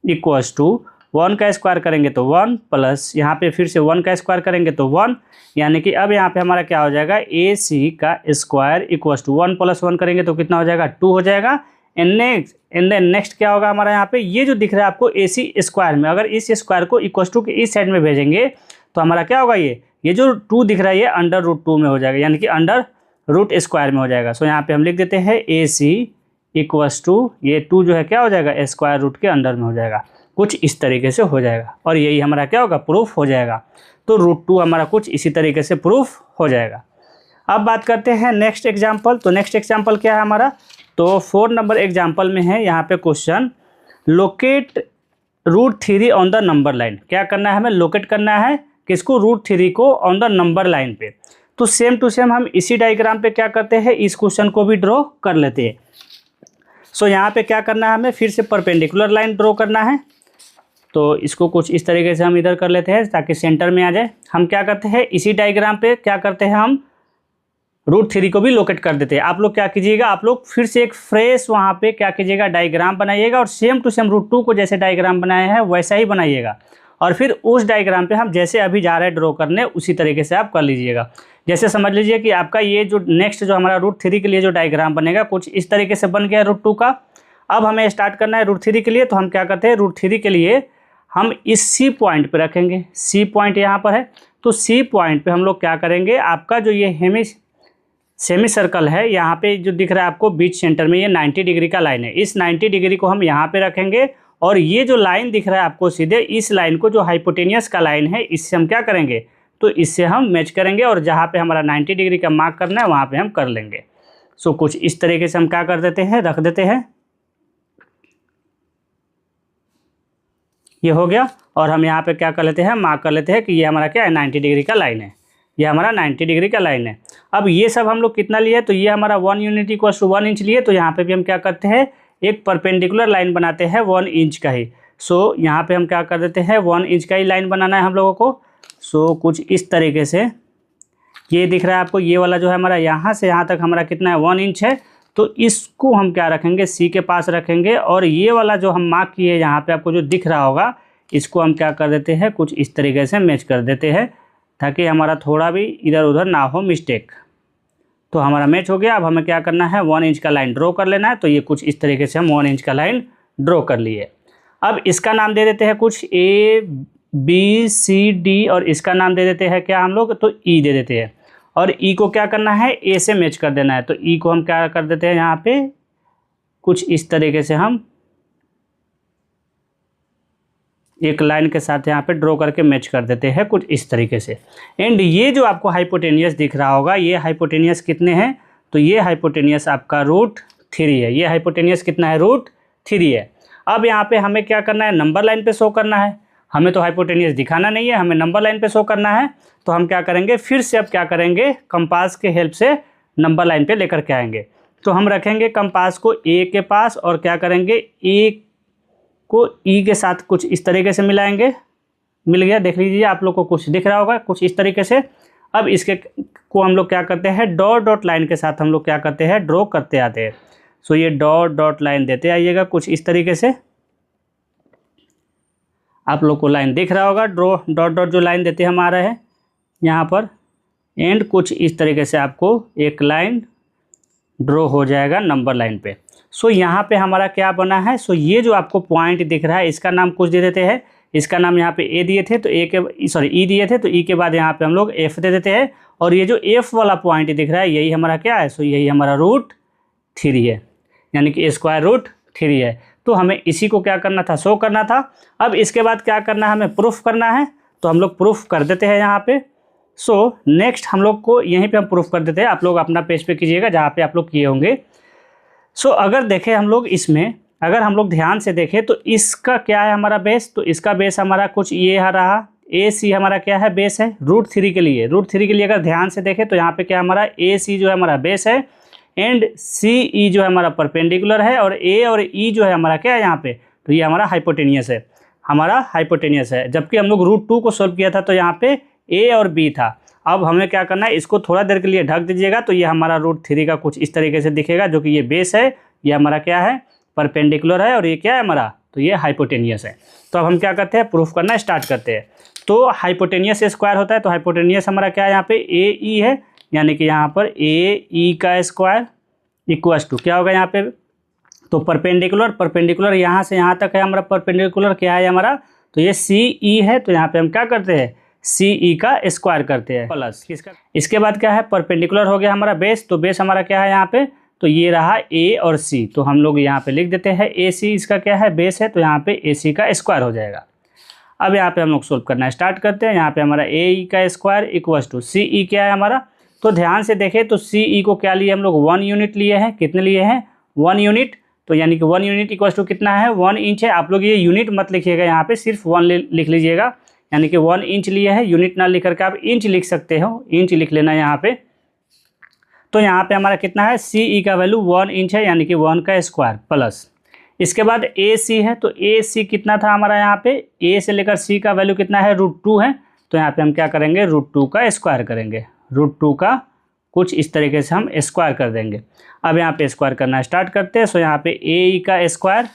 इक्वल्स टू 1 का स्क्वायर करेंगे तो 1 प्लस यहाँ पे फिर से 1 का स्क्वायर करेंगे तो 1, यानी कि अब यहाँ पे हमारा क्या हो जाएगा, AC का स्क्वायर इक्वल्स टू 1 + 1 करेंगे तो कितना हो जाएगा, 2 हो जाएगा। एंड नेक्स्ट क्या होगा हमारा यहाँ पे, ये जो दिख रहा है आपको AC स्क्वायर में, अगर इस स्क्वायर को इक्वल्स टू के इस साइड में भेजेंगे तो हमारा क्या होगा, ये जो 2 दिख रहा है ये अंडर √2 में हो जाएगा, यानी कि अंडर रूट स्क्वायर में हो जाएगा। सो यहाँ पे हम लिख देते हैं ए सी इक्वस टू, ये 2 जो है क्या हो जाएगा, स्क्वायर रूट के अंडर में हो जाएगा, कुछ इस तरीके से हो जाएगा। और यही हमारा क्या होगा, प्रूफ हो जाएगा। तो √2 हमारा कुछ इसी तरीके से प्रूफ हो जाएगा। अब बात करते हैं नेक्स्ट एग्जाम्पल। तो नेक्स्ट एग्जाम्पल क्या है हमारा, तो 4 नंबर एग्जाम्पल में है यहाँ पे question, locate √3 on the number line. क्या करना है, हमें लोकेट करना है किसको, √3 को ऑन द नंबर लाइन पे। तो सेम टू सेम हम इसी डायग्राम पे क्या करते हैं, इस क्वेश्चन को भी ड्रॉ कर लेते हैं। सो यहाँ पे क्या करना है, हमें फिर से परपेंडिकुलर लाइन ड्रॉ करना है। तो इसको कुछ इस तरीके से हम इधर कर लेते हैं ताकि सेंटर में आ जाए। हम क्या करते हैं, इसी डायग्राम पे क्या करते हैं, हम √3 को भी लोकेट कर देते हैं। आप लोग क्या कीजिएगा, आप लोग फिर से एक फ्रेश वहाँ पे क्या कीजिएगा, डायग्राम बनाइएगा और सेम टू सेम √2 को जैसे डायग्राम बनाया है वैसा ही बनाइएगा। और फिर उस डायग्राम पे हम जैसे अभी जा रहे हैं ड्रॉ करने, उसी तरीके से आप कर लीजिएगा। जैसे समझ लीजिए कि आपका ये जो नेक्स्ट जो हमारा √3 के लिए जो डायग्राम बनेगा कुछ इस तरीके से बन गया √2 का। अब हमें स्टार्ट करना है √3 के लिए। तो हम क्या करते हैं, √3 के लिए हम इस सी पॉइंट पे रखेंगे। सी पॉइंट यहाँ पर है, तो सी पॉइंट पे हम लोग क्या करेंगे, आपका जो ये सेमी सर्कल है यहाँ पे जो दिख रहा है आपको बीच सेंटर में, ये 90 डिग्री का लाइन है। इस 90 डिग्री को हम यहाँ पे रखेंगे और ये जो लाइन दिख रहा है आपको सीधे, इस लाइन को जो हाइपोटेनियस का लाइन है इससे हम क्या करेंगे, तो इससे हम मैच करेंगे और जहाँ पे हमारा 90 डिग्री का मार्क करना है वहाँ पे हम कर लेंगे। सो कुछ इस तरीके से हम क्या कर देते हैं, रख देते हैं। ये हो गया और हम यहाँ पे क्या कर लेते हैं, मार्क कर लेते हैं कि ये हमारा क्या है, 90 डिग्री का लाइन है, ये हमारा 90 डिग्री का लाइन है। अब ये सब हम लोग कितना लिए, तो ये हमारा 1 यूनिट इक्वल्स टू 1 इंच लिए। तो यहाँ पे भी हम क्या करते हैं, एक परपेंडिकुलर लाइन बनाते हैं 1 इंच का ही। सो यहाँ पे हम क्या कर देते हैं, 1 इंच का ही लाइन बनाना है हम लोगों को। सो कुछ इस तरीके से ये दिख रहा है आपको, ये वाला जो है हमारा यहाँ से यहाँ तक हमारा कितना है, 1 इंच है। तो इसको हम क्या रखेंगे, सी के पास रखेंगे और ये वाला जो हम मार्क किए यहाँ पे आपको जो दिख रहा होगा, इसको हम क्या कर देते हैं, कुछ इस तरीके से मैच कर देते हैं ताकि हमारा थोड़ा भी इधर उधर ना हो मिस्टेक। तो हमारा मैच हो गया। अब हमें क्या करना है, 1 इंच का लाइन ड्रॉ कर लेना है। तो ये कुछ इस तरीके से हम 1 इंच का लाइन ड्रॉ कर लिए। अब इसका नाम दे देते हैं कुछ ABCD और इसका नाम दे देते हैं क्या हम लोग, तो E दे देते हैं। और E को क्या करना है, A से मैच कर देना है। तो E को हम क्या कर देते हैं, यहाँ पे कुछ इस तरीके से हम एक लाइन के साथ यहाँ पे ड्रॉ करके मैच कर देते हैं कुछ इस तरीके से। एंड ये जो आपको हाइपोटेनियस दिख रहा होगा, ये हाइपोटेनियस कितने हैं, तो ये हाइपोटेनियस आपका √3 है। ये हाइपोटेनियस कितना है, √3 है। अब यहाँ पे हमें क्या करना है, नंबर लाइन पे शो करना है। हमें तो हाइपोटेनियस दिखाना नहीं है, हमें नंबर लाइन पे शो करना है। तो हम क्या करेंगे, फिर से अब क्या करेंगे, कंपास के हेल्प से नंबर लाइन पे लेकर के आएंगे। तो हम रखेंगे कंपास को A के पास और क्या करेंगे, A को E के साथ कुछ इस तरीके से मिलाएंगे। मिल गया, देख लीजिए आप लोग को कुछ दिख रहा होगा कुछ इस तरीके से। अब इसके को हम लोग क्या करते हैं, डॉट डॉट लाइन के साथ हम लोग क्या करते हैं, ड्रॉ करते आते हैं। सो ये डॉट डॉट लाइन देते आइएगा कुछ इस तरीके से। आप लोग को लाइन दिख रहा होगा, ड्रॉ डॉट डॉट जो लाइन देते हम आ रहे हैं यहाँ पर। एंड कुछ इस तरीके से आपको एक लाइन ड्रॉ हो जाएगा नंबर लाइन पे। सो यहाँ पे हमारा क्या बना है, सो ये जो आपको पॉइंट दिख रहा है इसका नाम कुछ दे देते हैं। इसका नाम यहाँ पे ए दिए थे तो ई दिए थे, तो ई के बाद यहाँ पे हम लोग एफ दे देते हैं। और ये जो एफ वाला पॉइंट दिख रहा है यही हमारा क्या है, सो यही हमारा √3 है, यानी कि √3 है। तो हमें इसी को क्या करना था, शो करना था। अब इसके बाद क्या करना है, हमें प्रूफ करना है। तो हम लोग प्रूफ कर देते हैं यहाँ पे। सो नेक्स्ट हम लोग को यहीं पे हम प्रूफ कर देते हैं। आप लोग अपना पेज पे कीजिएगा जहाँ पे आप लोग किए होंगे। सो अगर देखें हम लोग इसमें, अगर हम लोग ध्यान से देखें तो इसका क्या है हमारा बेस, तो इसका बेस हमारा कुछ ये रहा, AC हमारा क्या है, बेस है √3 के लिए। √3 के लिए अगर ध्यान से देखें तो यहाँ पे क्या हमारा AC जो है हमारा बेस है एंड CE जो है हमारा परपेंडिकुलर है और A और E जो है हमारा क्या है यहाँ पे, तो ये हमारा हाइपोटेनियस है, हमारा हाइपोटेनियस है। जबकि हम लोग √2 को सॉल्व किया था तो यहाँ पे A और B था। अब हमें क्या करना है, इसको थोड़ा देर के लिए ढक दीजिएगा तो ये हमारा √3 का कुछ इस तरीके से दिखेगा, जो कि ये बेस है, ये हमारा क्या है, परपेंडिकुलर है और ये क्या है हमारा, तो ये हाइपोटेनियस है। तो अब हम क्या करते हैं, प्रूफ करना स्टार्ट करते हैं। तो हाइपोटेनियस स्क्वायर होता है, तो हाइपोटेनियस हमारा क्या है यहाँ पे, AE है, यानी कि यहाँ पर AE का स्क्वायर इक्वल्स टू क्या होगा यहाँ पे, तो परपेंडिकुलर यहाँ से यहाँ तक है हमारा परपेंडिकुलर क्या है हमारा, तो ये CE है। तो यहाँ पे हम क्या करते हैं, CE का स्क्वायर करते हैं प्लस इसके बाद क्या है, परपेंडिकुलर हो गया हमारा बेस, तो बेस हमारा क्या है यहाँ पे, तो ये रहा A और C, तो हम लोग यहाँ पे लिख देते हैं AC इसका क्या है, बेस है, तो यहाँ पे AC का स्क्वायर हो जाएगा। अब यहाँ पे हम लोग सोल्व करना स्टार्ट करते हैं। यहाँ पे हमारा AE का स्क्वायर इक्वल्स टू CE क्या है हमारा, तो ध्यान से देखें तो CE को क्या लिए हम लोग 1 यूनिट लिए हैं, कितने लिए हैं 1 यूनिट, तो यानी कि 1 यूनिट इक्वल्स टू कितना है 1 इंच है। आप लोग ये यूनिट मत लिखिएगा, यहाँ पे सिर्फ 1 लिख लीजिएगा, यानी कि 1 इंच लिए है, यूनिट ना लिख करके आप इंच लिख सकते हो, इंच लिख लेना यहाँ पे। तो यहाँ पे हमारा कितना है, CE का वैल्यू 1 इंच है, यानी कि 1 का स्क्वायर प्लस इसके बाद AC है, तो AC कितना था हमारा यहाँ पे, A से लेकर C का वैल्यू कितना है √2 है, तो यहाँ पे हम क्या करेंगे √2 का स्क्वायर करेंगे, √2 का कुछ इस तरीके से हम स्क्वायर कर देंगे। अब यहाँ पे स्क्वायर करना स्टार्ट करते हैं। सो यहाँ पे AE का स्क्वायर,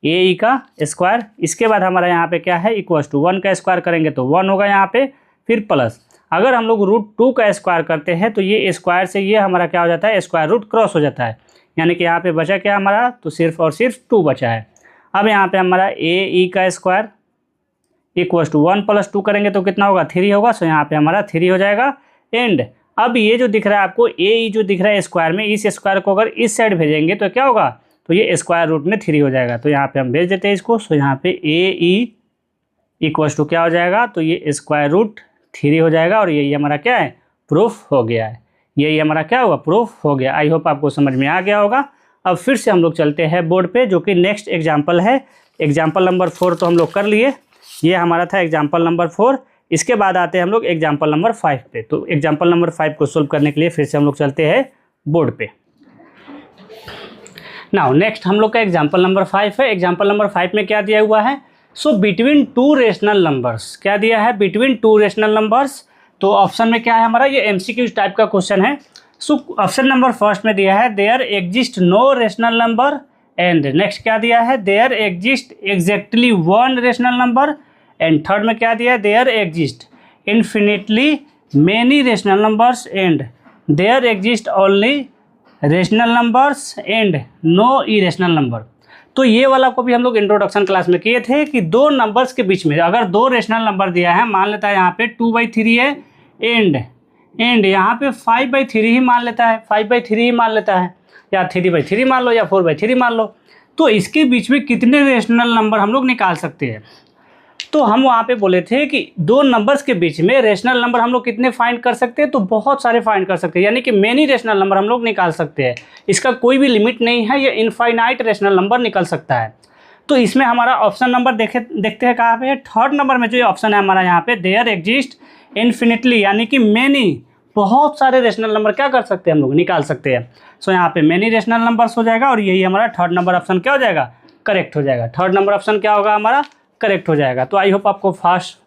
AE का स्क्वायर, इसके बाद हमारा यहाँ पे क्या है इक्वल्स टू 1 का स्क्वायर करेंगे तो 1 होगा यहाँ पे, फिर प्लस अगर हम लोग √2 का स्क्वायर करते हैं तो ये स्क्वायर से ये हमारा क्या हो जाता है, स्क्वायर रूट क्रॉस हो जाता है, यानी कि यहाँ पे बचा क्या हमारा, तो सिर्फ और सिर्फ 2 बचा है। अब यहाँ पे हमारा AE का स्क्वायर इक्वल्स टू 1 + 2 करेंगे तो कितना होगा 3 होगा, सो यहाँ पे हमारा 3 हो जाएगा। एंड अब ये जो दिख रहा है आपको AE जो दिख रहा है स्क्वायर में, इस स्क्वायर को अगर इस साइड भेजेंगे तो क्या होगा, तो ये स्क्वायर रूट में 3 हो जाएगा, तो यहाँ पे हम भेज देते हैं इसको। सो यहाँ पे AE इक्वल्स टू क्या हो जाएगा, तो ये स्क्वायर रूट 3 हो जाएगा, और यही हमारा क्या है, प्रूफ हो गया है, यही हमारा क्या हुआ, प्रूफ हो गया। आई होप आपको समझ में आ गया होगा। अब फिर से हम लोग चलते हैं बोर्ड पे, जो कि नेक्स्ट एग्जाम्पल है, एग्जाम्पल नंबर 4 तो हम लोग कर लिए, ये हमारा था एग्जाम्पल नंबर 4। इसके बाद आते हैं हम लोग एग्जाम्पल नंबर 5 पे। तो एग्जाम्पल नंबर 5 को सोल्व करने के लिए फिर से हम लोग चलते हैं बोर्ड पे। नाउ नेक्स्ट हम लोग का एग्जाम्पल नंबर 5 है। एग्जाम्पल नंबर 5 में क्या दिया हुआ है, सो बिटवीन 2 रेशनल नंबर्स, क्या दिया है, बिटवीन 2 रेशनल नंबर्स। तो ऑप्शन में क्या है हमारा, ये MCQ टाइप का क्वेश्चन है। सो ऑप्शन नंबर फर्स्ट में दिया है there exist no rational number, and next क्या दिया है, there exist exactly 1 rational number, and third में क्या दिया है, there exist infinitely many rational numbers, and there exist only rational numbers and no irrational number. तो ये वाला को भी हम लोग इंट्रोडक्शन क्लास में किए थे कि 2 नंबर्स के बीच में अगर 2 रेशनल नंबर दिया है, मान लेता है यहाँ पे 2/3 है, एंड यहाँ पे 5/3 ही मान लेता है, 5/3 ही मान लेता है, या 3/3 मान लो, या 4/3 मान लो, तो इसके बीच में कितने रेशनल नंबर हम लोग निकाल सकते हैं। तो हम वहाँ पे बोले थे कि 2 नंबर्स के बीच में रेशनल नंबर हम लोग कितने फाइंड कर सकते हैं, तो बहुत सारे फाइंड कर सकते हैं, यानी कि मेनी रेशनल नंबर हम लोग निकाल सकते हैं, इसका कोई भी लिमिट नहीं है, ये इनफाइनाइट रेशनल नंबर निकल सकता है। तो इसमें हमारा ऑप्शन नंबर देखते हैं कहाँ पे है, थर्ड नंबर में जो ऑप्शन है हमारा यहाँ पे, देयर एग्जिस्ट इन्फिनिटली, यानी कि मेनी, बहुत सारे रेशनल नंबर क्या कर सकते हैं हम लोग निकाल सकते हैं। सो यहाँ पे मेनी रेशनल नंबर्स हो जाएगा, और यही हमारा थर्ड नंबर ऑप्शन क्या हो जाएगा, करेक्ट हो जाएगा। थर्ड नंबर ऑप्शन क्या होगा हमारा, करेक्ट हो जाएगा। तो आई होप आपको फास्ट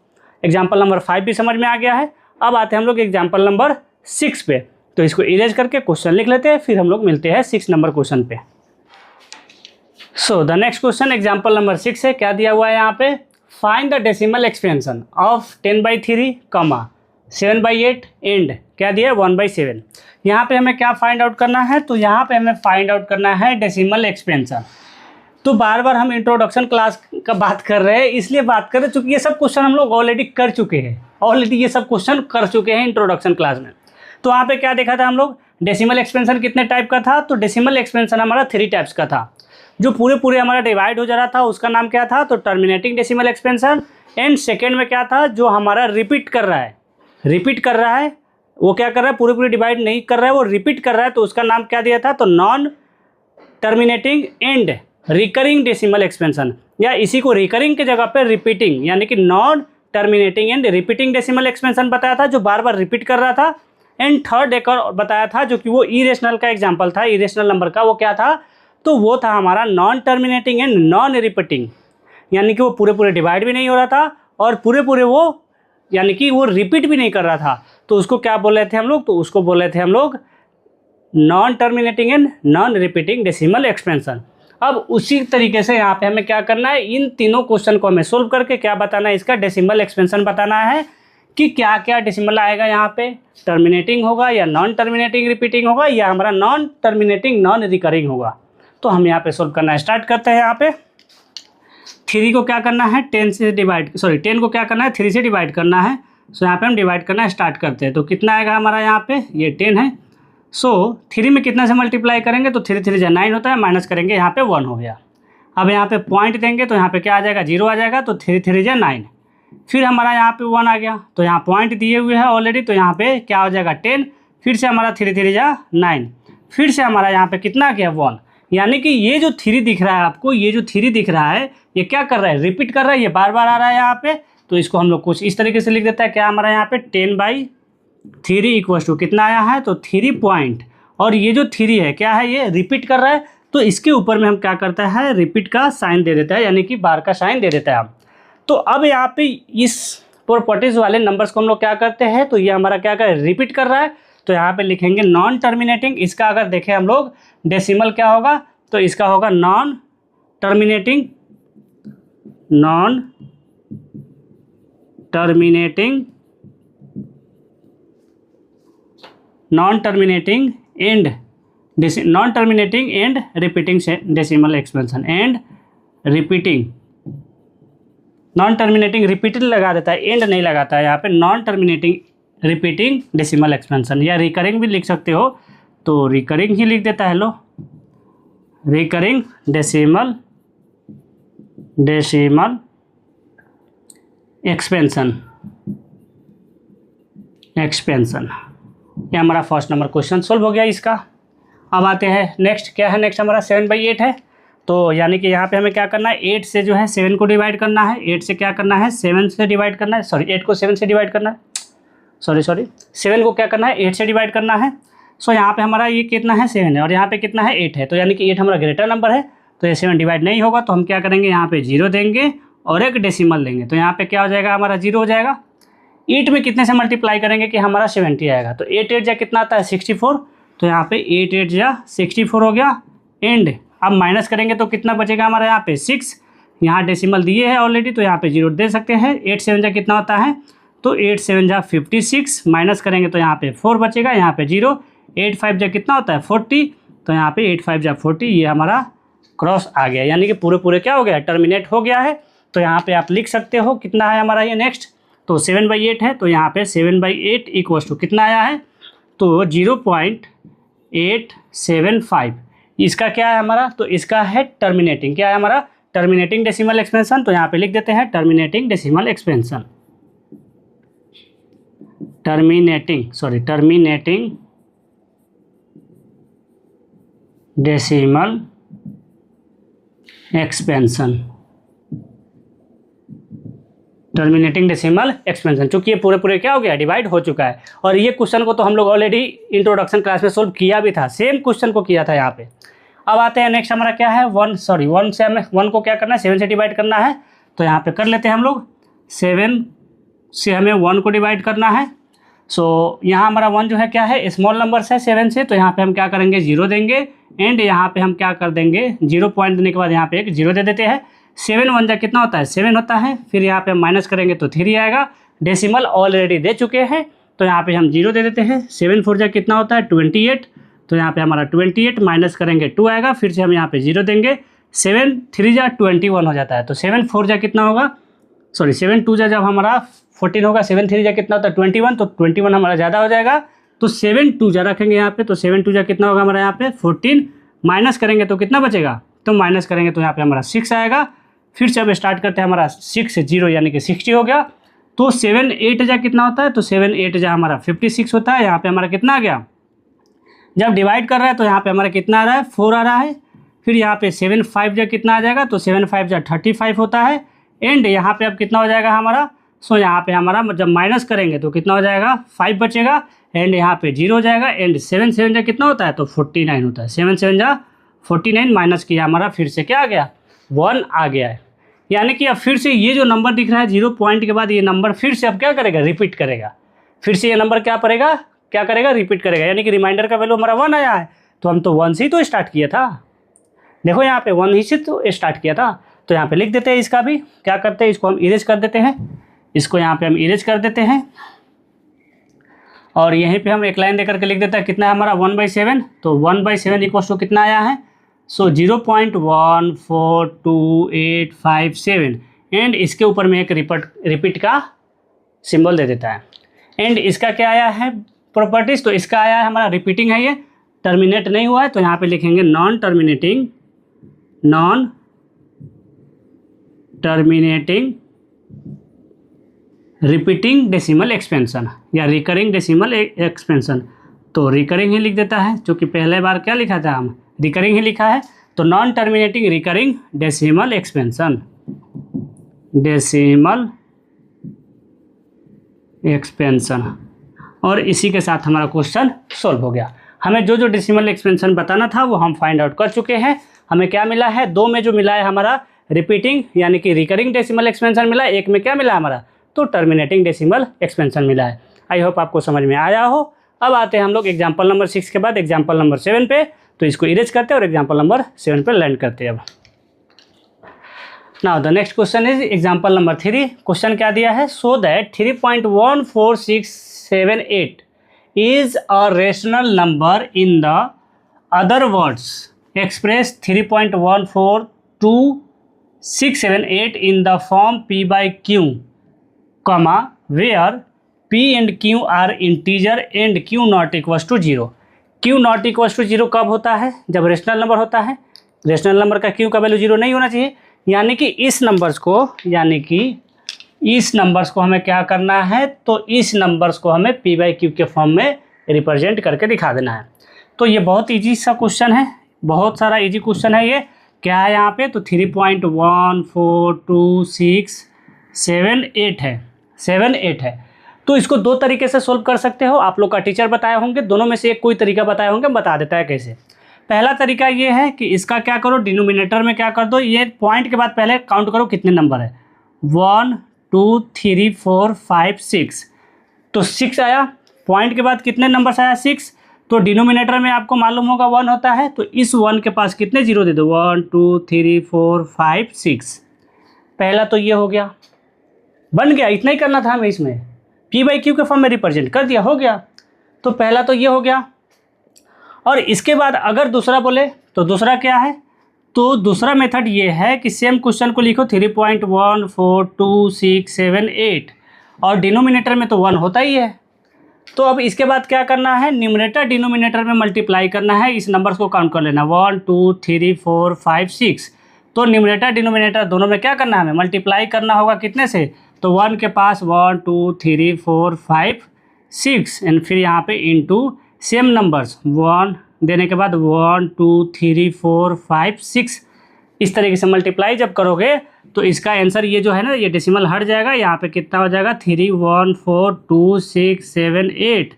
एग्जाम्पल नंबर 5 भी समझ में आ गया है। अब आते हैं हम लोग एग्जाम्पल नंबर 6 पे, तो इसको इरेज करके क्वेश्चन लिख लेते हैं, फिर हम लोग मिलते हैं 6 नंबर क्वेश्चन पे। So the next question example number 6 है, क्या दिया हुआ है यहाँ पे, find the decimal expansion of 10/3, 7/8 and क्या दिया है 1/7। यहाँ पे हमें क्या फाइंड आउट करना है, तो यहाँ पे हमें फाइंड आउट करना है डेसिमल एक्सपेंशन। तो बार बार हम इंट्रोडक्शन क्लास का बात कर रहे हैं, इसलिए बात कर रहे हैं चूँकि ये सब क्वेश्चन हम लोग ऑलरेडी कर चुके हैं, ये सब क्वेश्चन कर चुके हैं इंट्रोडक्शन क्लास में। तो वहाँ पे क्या देखा था हम लोग, डेसिमल एक्सपेंशन कितने टाइप का था, तो डेसिमल एक्सपेंशन हमारा 3 टाइप्स का था। जो पूरे हमारा डिवाइड हो जा रहा था उसका नाम क्या था, तो terminating decimal expansion. And second में क्या था, जो हमारा रिपीट कर रहा है, वो क्या कर रहा है, पूरे डिवाइड नहीं कर रहा है, वो रिपीट कर रहा है, तो उसका नाम क्या दिया था, तो non terminating and recurring decimal expansion, या इसी को रिकरिंग के जगह पे रिपीटिंग, यानी कि non terminating and repeating decimal expansion बताया था, जो बार बार रिपीट कर रहा था। एंड थर्ड एक और बताया था, जो कि वो इरेशनल का एग्जांपल था, इरेशनल नंबर का, वो क्या था, तो वो था हमारा non terminating and non repeating, यानी कि वो पूरे डिवाइड भी नहीं हो रहा था, और पूरे वो यानी कि वो रिपीट भी नहीं कर रहा था, तो उसको क्या बोल रहे थे हम लोग, तो उसको बोल रहे थे हम लोग non terminating and non repeating decimal expansion. अब उसी तरीके से यहाँ पे हमें क्या करना है, इन तीनों क्वेश्चन को हमें सोल्व करके क्या बताना है, इसका डेसिमल एक्सपेंशन बताना है कि क्या क्या डेसिमल आएगा यहाँ पे, टर्मिनेटिंग होगा या नॉन टर्मिनेटिंग रिपीटिंग होगा, या हमारा नॉन टर्मिनेटिंग नॉन रिकरिंग होगा। तो हम यहाँ पे सोल्व करना स्टार्ट करते हैं। यहाँ पे 3 को क्या करना है, 10 को क्या करना है, 3 से डिवाइड करना है, सो यहाँ पे हम डिवाइड करना स्टार्ट करते हैं। तो कितना आएगा हमारा यहाँ पे, ये 10 है। सो 3 में कितना से मल्टीप्लाई करेंगे तो 3 3 जा 9 होता है, माइनस करेंगे यहाँ पे 1 हो गया। अब यहाँ पे पॉइंट देंगे तो यहाँ पे क्या आ जाएगा, 0 आ जाएगा, तो 3 3 जा 9। फिर हमारा यहाँ पे 1 आ गया, तो यहाँ पॉइंट दिए हुए हैं ऑलरेडी, तो यहाँ पे क्या हो जाएगा 10। फिर से हमारा 3 3 जा 9। फिर से हमारा यहाँ पे कितना आ गया 1। यानी कि ये जो 3 दिख रहा है आपको, ये जो 3 दिख रहा है, ये क्या कर रहा है, रिपीट कर रहा है, ये बार बार आ रहा है यहाँ पे। तो इसको हम लोग कुछ इस तरीके से लिख देता है, क्या हमारा यहाँ पे 10/3 इक्वल टू कितना आया है, तो 3 पॉइंट। और ये जो 3 है क्या है, ये रिपीट कर रहा है, तो इसके ऊपर में हम क्या करता है, रिपीट का साइन दे देता है, यानी कि बार का साइन दे देता है हम। तो अब यहाँ पे इस प्रॉपर्टीज वाले नंबर्स को हम लोग क्या करते हैं, तो ये हमारा क्या कर रिपीट कर रहा है, तो यहाँ पे लिखेंगे नॉन टर्मिनेटिंग। इसका अगर देखें हम लोग डेसिमल क्या होगा, तो इसका होगा non terminating and repeating decimal expansion and repeating. Non terminating repeated लगा देता है, एंड नहीं लगाता है यहाँ पे। Non terminating repeating decimal expansion, या रिकरिंग भी लिख सकते हो, तो रिकरिंग ही लिख देता है। लो, रिकरिंग डेसिमल एक्सपेंशन। ये हमारा फर्स्ट नंबर क्वेश्चन सोल्व हो गया इसका। अब आते हैं नेक्स्ट, क्या है नेक्स्ट हमारा 7/8 है। तो यानी कि यहाँ पे हमें क्या करना है, 8 से जो है 7 को डिवाइड करना है। 8 से क्या करना है, 7 से डिवाइड करना है, सॉरी 8 को 7 से डिवाइड करना है, सॉरी 7 को क्या करना है, 8 से डिवाइड करना है। सो यहाँ पे हमारा ये कितना है, 7 है, और यहाँ पे कितना है, 8 है। तो यानी कि 8 हमारा ग्रेटर नंबर है, तो ये 7 डिवाइड नहीं होगा, तो हम क्या करेंगे, यहाँ पे 0 देंगे और एक डेसिमल देंगे। तो यहाँ पे क्या हो जाएगा, हमारा 0 हो जाएगा। 8 में कितने से मल्टीप्लाई करेंगे कि हमारा 70 आएगा, तो 8 8 जा कितना आता है, 64। तो यहाँ पे 8 8 जा 64 हो गया। एंड अब माइनस करेंगे तो कितना बचेगा हमारा, यहाँ पे 6। यहाँ डेसिमल दिए है ऑलरेडी, तो यहाँ पे 0 दे सकते हैं। 8 7 जा कितना होता है, तो 8 7 जा 56, माइनस करेंगे तो यहाँ पे 4 बचेगा, यहाँ पे 0। 8 5 जा कितना होता है, 40, तो यहाँ पे 8 5 जा 40, ये हमारा क्रॉस आ गया, यानी कि पूरे क्या हो गया, टर्मिनेट हो गया है। तो यहाँ पे आप लिख सकते हो कितना है हमारा ये नेक्स्ट, तो 7/8 है, तो यहाँ पे 7/8 इक्वल टू कितना आया है, तो 0.875। इसका क्या है हमारा, तो इसका है टर्मिनेटिंग, क्या है हमारा, टर्मिनेटिंग डेसिमल एक्सपेंशन। तो यहाँ पे लिख देते हैं terminating decimal expansion, terminating decimal expansion, terminating decimal expansion. चूंकि ये पूरे क्या हो गया, डिवाइड हो चुका है। और ये क्वेश्चन को तो हम लोग ऑलरेडी इंट्रोडक्शन क्लास में सोल्व किया भी था, सेम क्वेश्चन को किया था यहाँ पे। अब आते हैं नेक्स्ट हमारा क्या है, 1 से हमें 1 को क्या करना है, 7 से डिवाइड करना है। तो यहाँ पे कर लेते हैं हम लोग, 7 से हमें 1 को डिवाइड करना है। सो यहाँ हमारा 1 जो है क्या है, स्मॉल नंबर है 7 से, तो यहाँ पे हम क्या करेंगे, 0 देंगे। एंड यहाँ पे हम क्या कर देंगे, 0 पॉइंट देने के बाद यहाँ पे एक 0 दे देते हैं। 7 1 जा कितना होता है, 7 होता है। फिर यहाँ पे हम माइनस करेंगे तो 3 आएगा। डेसिमल ऑलरेडी दे चुके हैं, तो यहाँ पे हम 0 दे देते हैं। 7 4 जा कितना होता है, 28, तो यहाँ पे हमारा 28, माइनस करेंगे 2 आएगा। फिर से हम यहाँ पे 0 देंगे। 7 3 जा 21 हो जाता है, तो 7 4 जा कितना होगा, सॉरी 7 2 जा जब हमारा 14 होगा, 7 3 जा कितना होता है, 21, तो 21 हमारा ज़्यादा हो जाएगा। तो 7 2 जा रखेंगे यहाँ पे, तो 7 2 जा कितना होगा हमारा यहाँ पे 14, माइनस करेंगे तो कितना बचेगा, तो माइनस करेंगे तो यहाँ पे हमारा 6 आएगा। फिर से अब स्टार्ट करते हैं, हमारा 6 से 0 यानी कि 60 हो गया। तो 7 8 जा कितना होता है, तो 7 8 जा हमारा 56 होता है। यहाँ पे हमारा कितना आ गया, जब डिवाइड कर रहा है तो यहाँ पे हमारा कितना आ रहा है, 4 आ रहा है। फिर यहाँ पे 7 5 जा कितना आ जाएगा, तो 7 5 जा 35 होता है। एंड यहाँ पे अब कितना हो जाएगा हमारा, सो यहाँ पे हमारा जब माइनस करेंगे तो कितना हो जाएगा, 5 बचेगा। एंड यहाँ पे 0 हो जाएगा। एंड 7 7 जा कितना होता है, तो 49 होता है। 7 7 जा 49, माइनस किया हमारा, फिर से क्या आ गया, 1 आ गया है। यानी कि अब फिर से ये जो नंबर दिख रहा है 0 पॉइंट के बाद, ये नंबर फिर से अब क्या करेगा, रिपीट करेगा। फिर से ये नंबर क्या करेगा, रिपीट करेगा। यानी कि रिमाइंडर का वैल्यू हमारा 1 आया है, तो हम तो 1 से ही तो स्टार्ट किया था। देखो यहाँ पे 1 ही से तो स्टार्ट किया था। तो यहाँ पे लिख देते हैं, इसका भी क्या करते हैं, इसको हम इरेज कर देते हैं। इसको यहाँ पे हम इरेज कर देते हैं, और यहीं पे हम एक लाइन देकर के लिख देते हैं, कितना है हमारा 1/7। तो 1/7 इक्वल टू कितना आया है, सो 0.14287। एंड इसके ऊपर में एक रिपीट का सिंबल दे देता है। एंड इसका क्या आया है प्रॉपर्टीज, तो इसका आया है हमारा रिपीटिंग है, ये टर्मिनेट नहीं हुआ है, तो यहाँ पे लिखेंगे non terminating repeating decimal expansion या रिकरिंग डेसिमल एक्सपेंशन। तो रिकरिंग ही लिख देता है, क्योंकि पहले बार क्या लिखा था हम रिकरिंग ही लिखा है, तो non terminating recurring decimal expansion. और इसी के साथ हमारा क्वेश्चन सॉल्व हो गया। हमें जो जो डेसिमल एक्सपेंशन बताना था वो हम फाइंड आउट कर चुके हैं। हमें क्या मिला है, दो में जो मिला है हमारा रिपीटिंग यानी कि रिकरिंग डेसिमल एक्सपेंशन मिला है, एक में क्या मिला हमारा तो टर्मिनेटिंग डेसिमल एक्सपेंशन मिला है। आई होप आपको समझ में आया हो। अब आते हैं हम लोग एग्जाम्पल नंबर 6 के बाद एग्जाम्पल नंबर 7 पे, तो इसको इरेज करते हैं और एग्जाम्पल नंबर 7 पे लैंड करते हैं। अब now the next question is example number 3। Question क्या दिया है, so that 3.14678 is a rational number in the other words express 3.14268 in the form p by q, comma where p and q are integer and q not equals to 0। q not equals to 0 कब होता है, जब रेशनल नंबर होता है। रेशनल नंबर का q का वैल्यू 0 नहीं होना चाहिए, यानी कि इस नंबर्स को हमें क्या करना है, तो इस नंबर्स को हमें p बाई क्यू के फॉर्म में रिप्रेजेंट करके दिखा देना है। तो ये बहुत इजी सा क्वेश्चन है, बहुत सारा इजी क्वेश्चन है। ये क्या है यहाँ पे, तो 3.14267 है। तो इसको दो तरीके से सोल्व कर सकते हो, आप लोग का टीचर बताए होंगे, दोनों में से एक कोई तरीका बताए होंगे, बता देता है कैसे। पहला तरीका ये है कि इसका क्या करो, डिनोमिनेटर में क्या कर दो, ये पॉइंट के बाद पहले काउंट करो कितने नंबर है, 1 2 3 4 5 6, तो 6 आया। पॉइंट के बाद कितने नंबर्स आया 6, तो डिनोमिनेटर में आपको मालूम होगा 1 होता है, तो इस 1 के पास कितने जीरो दे दो, 1 2 3 4 5 6। पहला तो ये हो गया, बन गया, इतना ही करना था हमें, इसमें p बाई क्यू के फॉर्म में रिप्रेजेंट कर दिया, हो गया। तो पहला तो ये हो गया। और इसके बाद अगर दूसरा बोले तो दूसरा क्या है, तो दूसरा मेथड ये है कि सेम क्वेश्चन को लिखो 3.14268 और डिनोमिनेटर में तो 1 होता ही है। तो अब इसके बाद क्या करना है, न्यूमरेटर डिनोमिनेटर में मल्टीप्लाई करना है, इस नंबर्स को काउंट कर लेना 1 2 3 4 5 6। तो न्यूमरेटर डिनोमिनेटर दोनों में क्या करना है, हमें मल्टीप्लाई करना होगा कितने से, तो 1 के पास 1 2 3 4 5 6 एंड फिर यहाँ पे इनटू सेम नंबर्स 1 देने के बाद 1 2 3 4 5 6, इस तरीके से मल्टीप्लाई जब करोगे तो इसका आंसर ये जो है ना, ये डेसिमल हट जाएगा, यहाँ पे कितना हो जाएगा 3142678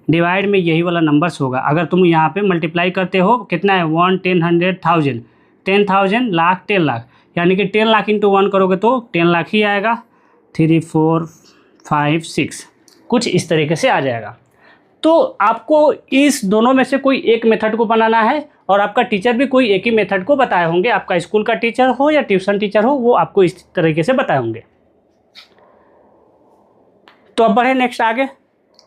डिवाइड में यही वाला नंबर्स होगा। अगर तुम यहाँ पे मल्टीप्लाई करते हो कितना है 1 10 100 1000 10,000 लाख 10 लाख, यानी कि 10 लाख इंटू 1 करोगे तो 10 लाख ही आएगा, 3 4 5 6 कुछ इस तरीके से आ जाएगा। तो आपको इस दोनों में से कोई एक मेथड को बनाना है और आपका टीचर भी कोई एक ही मेथड को बताए होंगे, आपका स्कूल का टीचर हो या ट्यूशन टीचर हो, वो आपको इस तरीके से बताए होंगे। तो अब बढ़े नेक्स्ट आगे,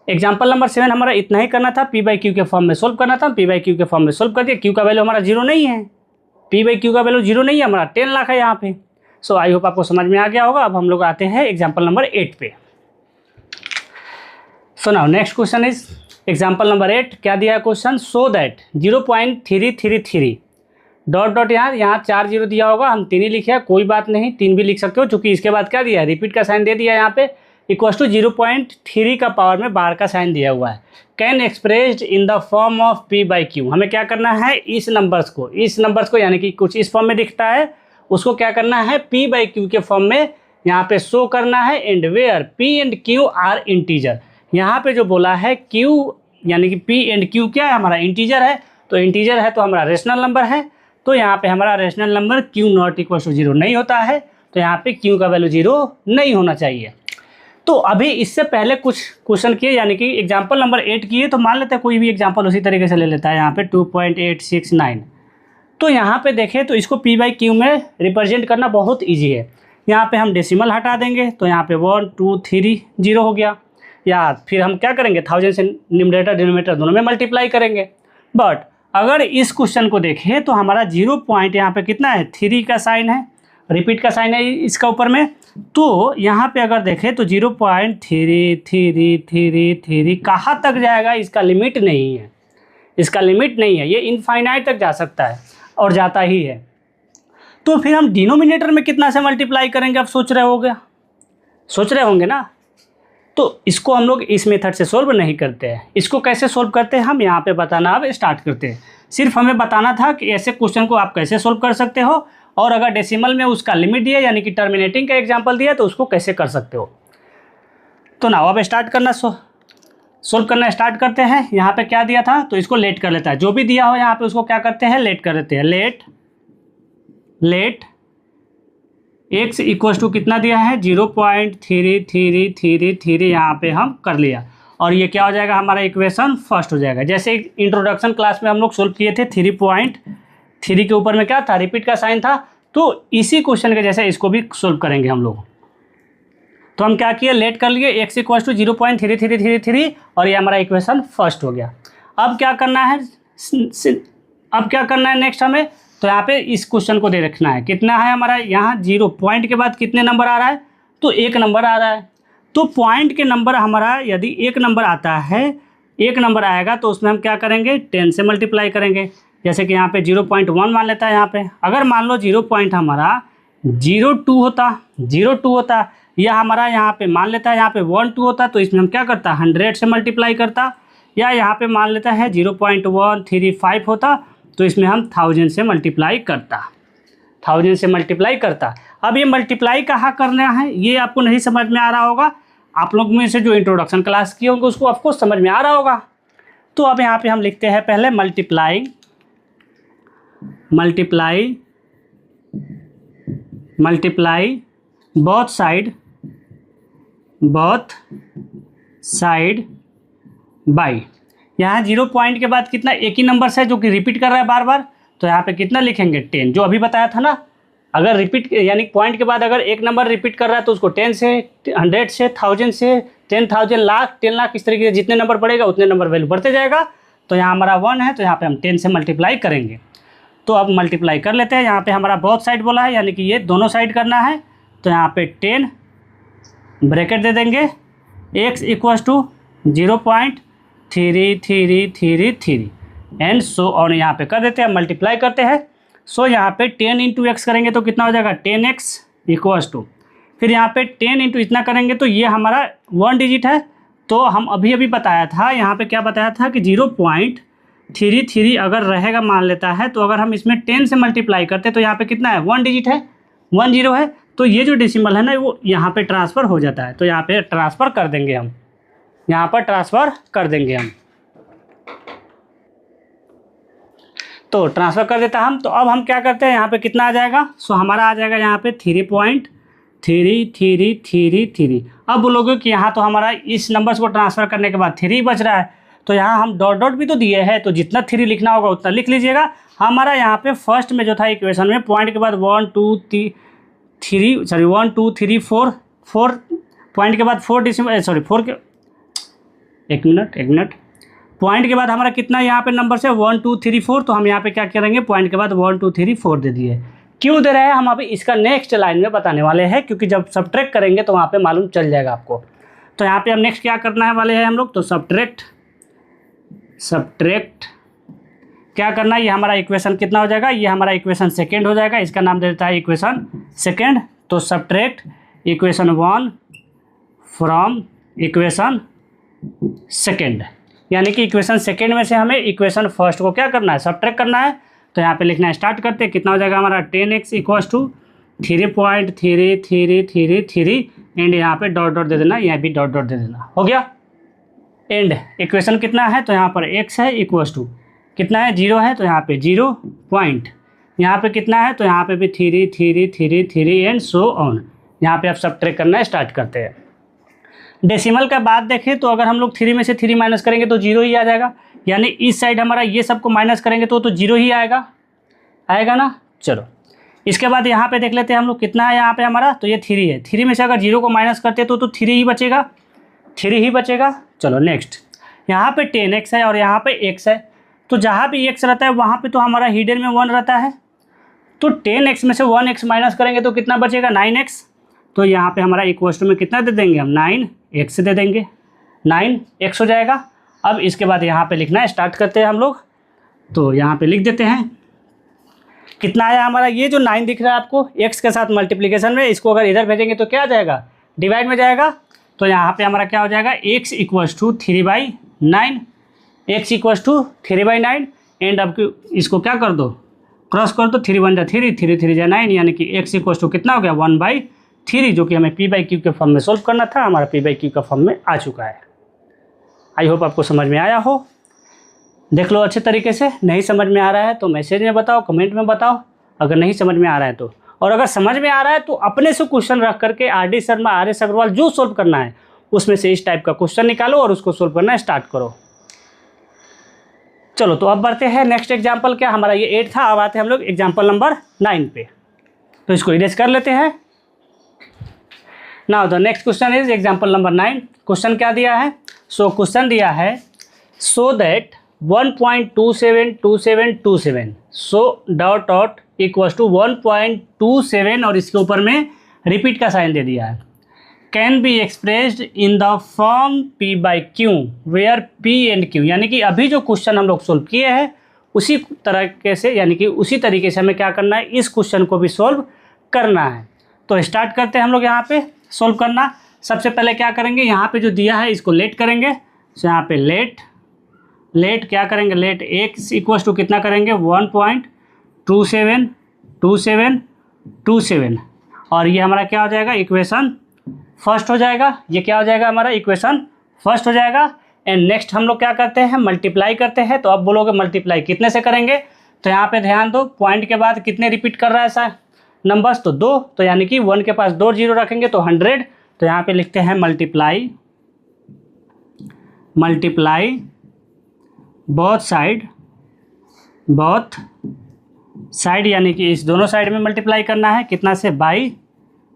एग्जाम्पल नंबर 7 हमारा इतना ही करना था, p बाई क्यू के फॉर्म में सोल्व करना था, p बाई क्यू के फॉर्म में सोल्व कर दिया। क्यू का वैल्यू हमारा 0 नहीं है, p बाई क्यू का वैल्यू 0 नहीं है, हमारा 10 लाख है यहाँ पे। सो आई होप आपको समझ में आ गया होगा। अब हम लोग आते हैं एग्जाम्पल नंबर 8 पे। So now next question is example number 8। क्या दिया है question, so that 0.333 dot dot यहाँ 4 जीरो दिया होगा, हम 3 ही लिखे हैं, कोई बात नहीं 3 भी लिख सकते हो, चूँकि इसके बाद क्या दिया है, रिपीट का साइन दे दिया है यहाँ पे, इक्वल टू 0.3 का पावर में बार का साइन दिया हुआ है। Can expressed in the form of p by Q. हमें क्या करना है, इस नंबर्स को यानी कि कुछ इस फॉर्म में दिखता है, उसको क्या करना है p बाई क्यू के फॉर्म में यहाँ पे शो करना है। And where p and q are integer, यहाँ पे जो बोला है q यानी कि p एंड q क्या है, हमारा इंटीजर है, तो इंटीजर है तो हमारा रेशनल नंबर है, तो यहाँ पे हमारा rational number q not equal to 0 नहीं होता है, तो यहाँ पे q का वैल्यू 0 नहीं होना चाहिए। तो अभी इससे पहले कुछ क्वेश्चन किए, यानी कि एग्जाम्पल नंबर 8 किए, तो मान लेते हैं कोई भी एग्जाम्पल उसी तरीके से ले लेता है। यहाँ पे 2.869, तो यहाँ पे देखें तो इसको p बाई क्यू में रिप्रेजेंट करना बहुत ईजी है। यहाँ पे हम डेसिमल हटा देंगे, तो यहाँ पे 1 2 3 0 हो गया, या फिर हम क्या करेंगे 1000 से न्यूमरेटर डिनोमिनेटर दोनों में मल्टीप्लाई करेंगे। बट अगर इस क्वेश्चन को देखें तो हमारा 0 पॉइंट यहाँ पे कितना है, 3 का साइन है, रिपीट का साइन है इसका ऊपर में, तो यहाँ पे अगर देखें तो 0.3333 कहाँ तक जाएगा, इसका लिमिट नहीं है, इसका लिमिट नहीं है, ये इनफाइनाइट तक जा सकता है और जाता ही है। तो फिर हम डिनोमिनेटर में कितना से मल्टीप्लाई करेंगे, आप सोच रहे होंगे ना। तो इसको हम लोग इस मेथड से सोल्व नहीं करते हैं। इसको कैसे सोल्व करते हैं हम यहाँ पे बताना अब स्टार्ट करते हैं। सिर्फ हमें बताना था कि ऐसे क्वेश्चन को आप कैसे सोल्व कर सकते हो, और अगर डेसिमल में उसका लिमिट दिया यानी कि टर्मिनेटिंग का एग्जाम्पल दिया तो उसको कैसे कर सकते हो। तो ना अब स्टार्ट करना सोल्व करना स्टार्ट करते हैं। यहाँ पे क्या दिया था तो इसको लेट कर लेता है, जो भी दिया हो यहाँ पे उसको क्या करते हैं, लेट कर देते हैं। लेट x इक्वल टू कितना दिया है 0.3333 यहाँ पे हम कर लिया, और ये क्या हो जाएगा हमारा इक्वेशन फर्स्ट हो जाएगा। जैसे इंट्रोडक्शन क्लास में हम लोग सोल्व किए थे 3.3 के ऊपर में क्या था, रिपीट का साइन था। तो इसी क्वेश्चन के जैसे इसको भी सोल्व करेंगे हम लोग। तो हम क्या किए, लेट कर लिए x इक्वल टू 0.3333 और ये हमारा इक्वेशन फर्स्ट हो गया। अब क्या करना है नेक्स्ट हमें, तो यहाँ पे इस क्वेश्चन को दे रखना है, कितना है हमारा यहाँ 0 पॉइंट के बाद कितने नंबर आ रहा है, तो 1 नंबर आ रहा है। तो पॉइंट के नंबर हमारा यदि 1 नंबर आता है, 1 नंबर आएगा तो उसमें हम क्या करेंगे 10 से मल्टीप्लाई करेंगे। जैसे कि यहाँ पे 0.1 मान लेता है। यहाँ पे अगर मान लो 0 पॉइंट हमारा 0.2 होता, या हमारा यहाँ पे मान लेता है यहाँ पे 1.2 होता, तो इसमें हम क्या करता 100 से मल्टीप्लाई करता, या यहाँ पे मान लेता है 0.135 होता तो इसमें हम 1000 से मल्टीप्लाई करता। अब ये मल्टीप्लाई कहाँ करना है ये आपको नहीं समझ में आ रहा होगा। आप लोग में से जो इंट्रोडक्शन क्लास किए होंगे उसको आपको समझ में आ रहा होगा। तो अब यहाँ पे हम लिखते हैं पहले मल्टीप्लाई बोथ साइड बाई, यहाँ 0 पॉइंट के बाद कितना एक ही नंबर है जो कि रिपीट कर रहा है बार बार, तो यहाँ पे कितना लिखेंगे 10, जो अभी बताया था ना। अगर रिपीट यानी पॉइंट के बाद अगर एक नंबर रिपीट कर रहा है तो उसको 10 से 100 से 1000 से 10,000 लाख 10 लाख इस तरीके से जितने नंबर बढ़ेगा उतने नंबर वैल्यू बढ़ते जाएगा। तो यहाँ हमारा 1 है तो यहाँ पे हम 10 से मल्टीप्लाई करेंगे। तो अब मल्टीप्लाई कर लेते हैं। यहाँ पे हमारा बोथ साइड बोला है यानी कि ये दोनों साइड करना है, तो यहाँ पे 10 ब्रैकेट दे देंगे, x equal to 0.3333 and so on यहाँ पे कर देते हैं, मल्टीप्लाई करते हैं। सो यहाँ पे 10 इंटू एक्स करेंगे तो कितना हो जाएगा 10x इक्वल टू, फिर यहाँ पे 10 इंटू इतना करेंगे तो ये हमारा 1 डिजिट है। तो हम अभी बताया था, यहाँ पे क्या बताया था कि 0.33 अगर रहेगा मान लेता है, तो अगर हम इसमें 10 से मल्टीप्लाई करते तो यहाँ पे कितना है 1 डिजिट है, 1 0 है, तो ये जो डेसिमल है ना वो यहाँ पे ट्रांसफ़र हो जाता है। तो यहाँ पे ट्रांसफ़र कर देंगे हम, यहाँ पर ट्रांसफ़र कर देंगे हम, तो ट्रांसफ़र कर देता हम। तो अब हम क्या करते हैं, यहाँ पे कितना आ जाएगा, सो हमारा आ जाएगा यहाँ पे 3.3333। अब बोलोगे कि यहाँ तो हमारा इस नंबर्स को ट्रांसफ़र करने के बाद 3 बच रहा है, तो यहाँ हम डॉट डॉट भी तो दिए हैं, तो जितना 3 लिखना होगा उतना लिख लीजिएगा। हमारा यहाँ पे फर्स्ट में जो था इक्वेशन में पॉइंट के बाद 1 2 3 4 पॉइंट के बाद 4 डिसिमल 4 के एक मिनट पॉइंट के बाद हमारा कितना यहाँ पे नंबर है 1 2 3 4, तो हम यहाँ पे क्या करेंगे पॉइंट के बाद 1 2 3 4 दे दिए। क्यों दे रहे हैं हम अभी इसका नेक्स्ट लाइन में बताने वाले हैं, क्योंकि जब सब्ट्रैक्ट करेंगे तो वहाँ पे मालूम चल जाएगा आपको। तो यहाँ पे हम नेक्स्ट क्या करना है वाले हैं हम लोग, तो सब्ट्रैक्ट क्या करना है, ये हमारा इक्वेशन कितना हो जाएगा, ये हमारा इक्वेशन सेकेंड हो जाएगा, इसका नाम दे देता है इक्वेशन सेकेंड। तो subtract equation 1 from equation second, यानी कि इक्वेशन सेकेंड में से हमें इक्वेशन फर्स्ट को क्या करना है सब्ट्रैक्ट करना है। तो यहाँ पे लिखना स्टार्ट करते हैं, कितना हो जाएगा हमारा 10x इक्वल टू 3.3333 एंड यहाँ पे डॉट डॉट दे देना, यहाँ भी डॉट डॉट दे देना, हो गया एंड। इक्वेशन कितना है, तो यहाँ पर x है इक्वल टू कितना है 0 है, तो यहाँ पे 0 पॉइंट, यहाँ पे कितना है, तो यहाँ पे भी 3 एंड सो ऑन। यहाँ पे आप सब्ट्रैक्ट करना स्टार्ट करते हैं। डेसिमल का बात देखें तो अगर हम लोग 3 में से 3 माइनस करेंगे तो 0 ही आ जाएगा, यानी इस साइड हमारा ये सबको माइनस करेंगे तो 0 ही आएगा ना। चलो इसके बाद यहाँ पे देख लेते हैं हम लोग कितना है यहाँ पे हमारा, तो ये 3 है। 3 में से अगर 0 को माइनस करते तो 3 ही बचेगा। चलो नेक्स्ट, यहाँ पे 10x है और यहाँ पे x है, तो जहाँ भी x रहता है वहाँ पे तो हमारा हिडन में 1 रहता है। तो 10x में से 1x माइनस करेंगे तो कितना बचेगा 9x, तो यहाँ पे हमारा इक्वल्स टू में कितना दे देंगे हम 9x दे देंगे, 9x हो जाएगा। अब इसके बाद यहाँ पे लिखना है, स्टार्ट करते हैं हम लोग। तो यहाँ पे लिख देते हैं कितना आया हमारा, ये जो 9 दिख रहा है आपको x के साथ मल्टीप्लिकेशन में, इसको अगर इधर भेजेंगे तो क्या आ जाएगा, डिवाइड में जाएगा। तो यहाँ पे हमारा क्या हो जाएगा, x equals to 3/9, x equals to 3/9। And अब इसको क्या कर दो, क्रॉस कर दो, 3 × 1 = 3, 3 × 3 = 9, यानी कि x इक्वल्स टू कितना हो गया 1/3, जो कि हमें p/q के फॉर्म में सोल्व करना था, हमारा p/q का फॉर्म में आ चुका है। आई होप आपको समझ में आया हो। देख लो अच्छे तरीके से। नहीं समझ में आ रहा है तो मैसेज में बताओ, कमेंट में बताओ, अगर नहीं समझ में आ रहा है तो। और अगर समझ में आ रहा है तो अपने से क्वेश्चन रख करके RD शर्मा, RS अग्रवाल जो सोल्व करना है उसमें से इस टाइप का क्वेश्चन निकालो और उसको सोल्व करना स्टार्ट करो। चलो तो अब बढ़ते हैं नेक्स्ट एग्जाम्पल। क्या हमारा ये 8 था, अब आते हैं हम लोग एग्जाम्पल नंबर 9 पे। तो इसको इरेज कर लेते हैं। Now the next question is example number 9। Question क्या दिया है, सो क्वेश्चन दिया है so that 1.272727 so dot dot equals to 1.27 और इसके ऊपर में रिपीट का साइन दे दिया है। Can be expressed in the form p/q where p and q, यानी कि अभी जो क्वेश्चन हम लोग सोल्व किए हैं उसी तरीके से, यानी कि उसी तरीके से हमें क्या करना है, इस क्वेश्चन को भी सोल्व करना है। तो स्टार्ट करते हैं हम लोग यहाँ पे सोल्व करना। सबसे पहले क्या करेंगे, यहाँ पे जो दिया है इसको लेट करेंगे। तो यहाँ पे लेट क्या करेंगे, लेट x इक्वल्स टू कितना करेंगे 1.272727 और ये हमारा क्या हो जाएगा, इक्वेशन फर्स्ट हो जाएगा। ये क्या हो जाएगा हमारा, इक्वेशन फर्स्ट हो जाएगा। एंड नेक्स्ट हम लोग क्या करते हैं, मल्टीप्लाई करते हैं। तो अब बोलोगे मल्टीप्लाई कितने से करेंगे, तो यहाँ पे ध्यान दो, पॉइंट के बाद कितने रिपीट कर रहा है ऐसा नंबर्स, तो 2, तो यानी कि 1 के पास 2 जीरो रखेंगे तो 100। तो यहाँ पे लिखते हैं मल्टीप्लाई बोथ साइड, यानी कि इस दोनों साइड में मल्टीप्लाई करना है कितना से, बाई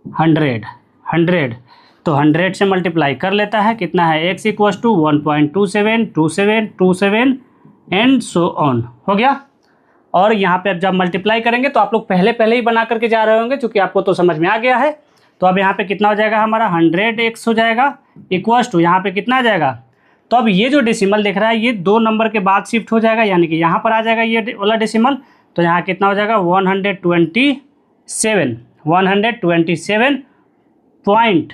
100। तो 100 से मल्टीप्लाई कर लेता है, कितना है, x equals to 1.272727 and so on हो गया। और यहाँ पे अब जब मल्टीप्लाई करेंगे तो आप लोग पहले ही बना करके जा रहे होंगे, क्योंकि आपको तो समझ में आ गया है। तो अब यहाँ पे कितना हो जाएगा हमारा 100x हो जाएगा इक्वल्स टू, यहाँ पे कितना आ जाएगा, तो अब ये जो डेसिमल दिख रहा है ये 2 नंबर के बाद शिफ्ट हो जाएगा, यानी कि यहाँ पर आ जाएगा ये वाला डेसिमल। तो यहाँ कितना हो जाएगा 127 पॉइंट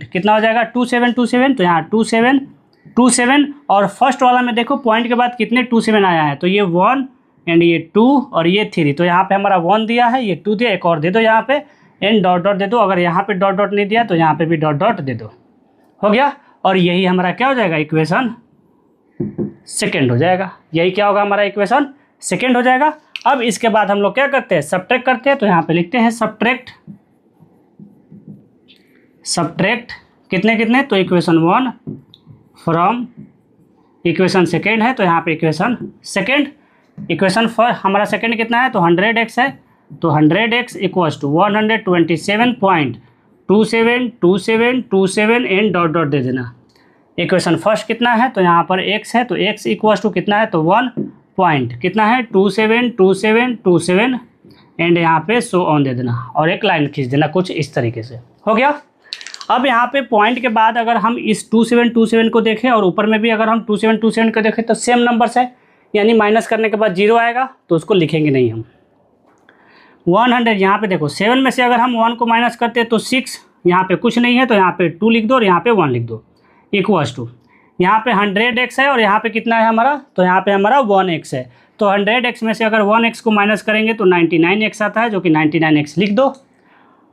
कितना हो जाएगा 2727। तो यहाँ 27 और फर्स्ट वाला में देखो पॉइंट के बाद कितने 27 आया है, तो ये 1 एंड ये 2 और ये 3। तो यहाँ पे हमारा 1 दिया है, ये 2 दिया, एक और दे दो यहाँ पे, एंड डॉट डॉट दे दो। अगर यहाँ पे डॉट डॉट नहीं दिया तो यहाँ पे भी डॉट डॉट दे दो, हो गया। और यही हमारा क्या हो जाएगा, इक्वेशन सेकेंड हो जाएगा। यही क्या होगा, हमारा इक्वेशन सेकेंड हो जाएगा। अब इसके बाद हम लोग क्या करते हैं, सब्ट्रैक्ट करते हैं। तो यहाँ पे लिखते हैं सब्ट्रैक्ट कितने, तो इक्वेशन 1 फ्रॉम इक्वेशन सेकेंड है, तो यहाँ पे इक्वेशन सेकेंड, इक्वेशन फर्स्ट हमारा सेकेंड कितना है, तो 100x है। तो 100x equals to 127.272727 and dot dot दे देना। इक्वेशन फर्स्ट कितना है, तो यहाँ पर x है, तो x इक्वल्स टू कितना है, तो 1 पॉइंट कितना है 272727 एंड यहाँ पे सो ऑन दे देना और एक लाइन खींच देना कुछ इस तरीके से, हो गया। अब यहाँ पे पॉइंट के बाद अगर हम इस 2727 को देखें और ऊपर में भी अगर हम 2727 को देखें तो सेम नंबर्स है, यानी माइनस करने के बाद 0 आएगा, तो उसको लिखेंगे नहीं हम। 100 यहाँ पे देखो 7 में से अगर हम 1 को माइनस करते हैं तो 6, यहाँ पे कुछ नहीं है तो यहाँ पे 2 लिख दो और यहाँ पे 1 लिख दो, इक्वल्स टू यहाँ पे 100x है और यहाँ पे कितना है हमारा, तो यहाँ पे हमारा 1x है। तो 100x में से अगर 1x को माइनस करेंगे तो 99x आता है, जो कि 99x लिख दो।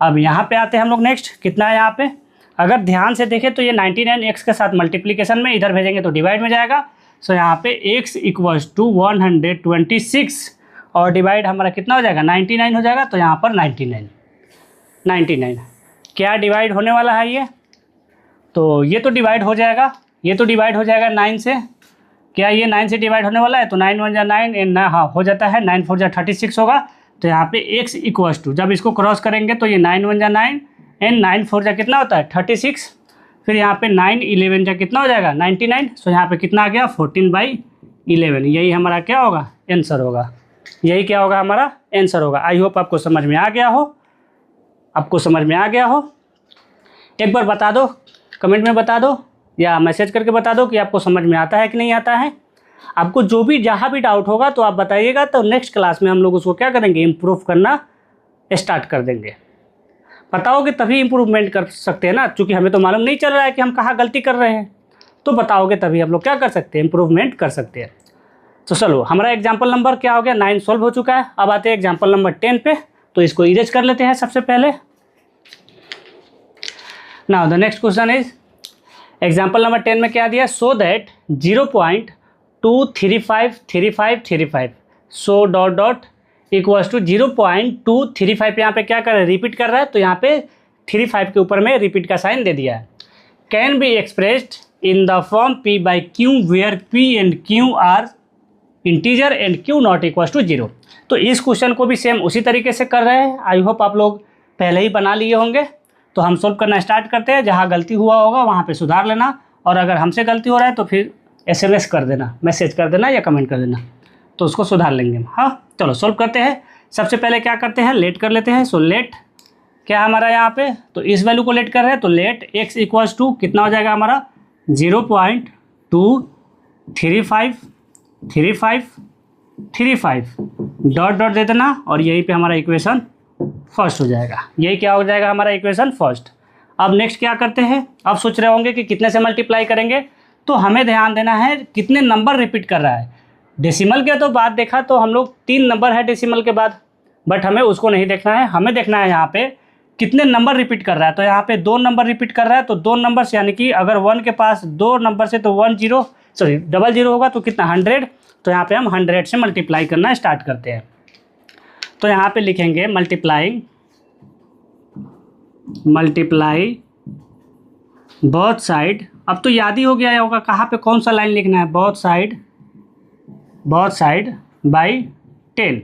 अब यहाँ पे आते हैं हम लोग नेक्स्ट, कितना है यहाँ पे, अगर ध्यान से देखें तो ये 99x के साथ मल्टीप्लिकेशन में, इधर भेजेंगे तो डिवाइड में जाएगा। सो यहाँ पे x इक्वल्स टू 126 और डिवाइड हमारा कितना हो जाएगा 99 हो जाएगा। तो यहाँ पर 99 क्या डिवाइड होने वाला है ये, तो ये तो डिवाइड हो जाएगा, ये तो डिवाइड हो जाएगा 9 से। क्या ये 9 से डिवाइड होने वाला है, तो 9 1 जा 9 एंड हाँ हो जाता है, 9 4 जा 36 होगा। तो यहाँ पे x इक्वल्स टू, जब इसको क्रॉस करेंगे तो ये 9 1 जा 9 एंड 9 4 जा कितना होता है 36, फिर यहाँ पे 9 11 जा कितना हो जाएगा 99। सो यहाँ पे कितना आ गया 14/11। यही हमारा क्या होगा, आंसर होगा। यही क्या होगा, हमारा आंसर होगा। आई होप आपको समझ में आ गया हो। आपको समझ में आ गया हो। एक बार बता दो, कमेंट में बता दो या मैसेज करके बता दो कि आपको समझ में आता है कि नहीं आता है। आपको जो भी जहाँ भी डाउट होगा तो आप बताइएगा, तो नेक्स्ट क्लास में हम लोग उसको क्या करेंगे, इम्प्रूव करना स्टार्ट कर देंगे। बताओगे तभी इम्प्रूवमेंट कर सकते हैं ना, क्योंकि हमें तो मालूम नहीं चल रहा है कि हम कहाँ गलती कर रहे हैं। तो बताओगे तभी हम लोग क्या कर सकते हैं, इम्प्रूवमेंट कर सकते हैं। तो चलो, हमारा एग्जाम्पल नंबर क्या हो गया, 9 सॉल्व हो चुका है। अब आते हैं एग्जाम्पल नंबर 10 पे। तो इसको इरेज कर लेते हैं सबसे पहले। Now the next question is, example number 10 में क्या दिया, so that 0.2353535 so dot dot equals to 0.235। यहाँ पे क्या कर रहा है, रिपीट कर रहा है, तो यहाँ पे 35 के ऊपर में रिपीट का साइन दे दिया है। Can be expressed in the form P by Q where P and Q are integer and Q not equals to 0। तो इस क्वेश्चन को भी सेम उसी तरीके से कर रहे हैं। आई होप आप लोग पहले ही बना लिए होंगे। तो हम सॉल्व करना स्टार्ट करते हैं। जहाँ गलती हुआ होगा वहाँ पे सुधार लेना, और अगर हमसे गलती हो रहा है तो फिर SMS कर देना, मैसेज कर देना या कमेंट कर देना, तो उसको सुधार लेंगे हम। हाँ, चलो सॉल्व करते हैं। सबसे पहले क्या करते हैं, लेट कर लेते हैं। सो लेट क्या हमारा यहाँ पे, तो इस वैल्यू को लेट कर रहे हैं, तो लेट x इक्वल्स टू कितना हो जाएगा हमारा, 0.23535 डॉट डॉट दे देना, और यहीं पे हमारा इक्वेशन फर्स्ट हो जाएगा। यही क्या हो जाएगा हमारा इक्वेशन फर्स्ट। अब नेक्स्ट क्या करते हैं, अब सोच रहे होंगे कि कितने से मल्टीप्लाई करेंगे। तो हमें ध्यान देना है कितने नंबर रिपीट कर रहा है। डेसिमल के तो बाद देखा तो हम लोग 3 नंबर है डेसिमल के बाद, बट हमें उसको नहीं देखना है। हमें देखना है यहाँ पे कितने नंबर रिपीट कर रहा है। तो यहाँ पे 2 नंबर रिपीट कर रहा है, तो 2 नंबर से, यानी कि अगर 1 के पास 2 नंबर से तो 00 होगा, तो कितना 100। तो यहाँ पे हम 100 से मल्टीप्लाई करना स्टार्ट करते हैं। तो यहाँ पे लिखेंगे मल्टीप्लाई बोथ साइड। अब तो याद ही हो गया होगा कहाँ पे कौन सा लाइन लिखना है, बोथ साइड बाई 10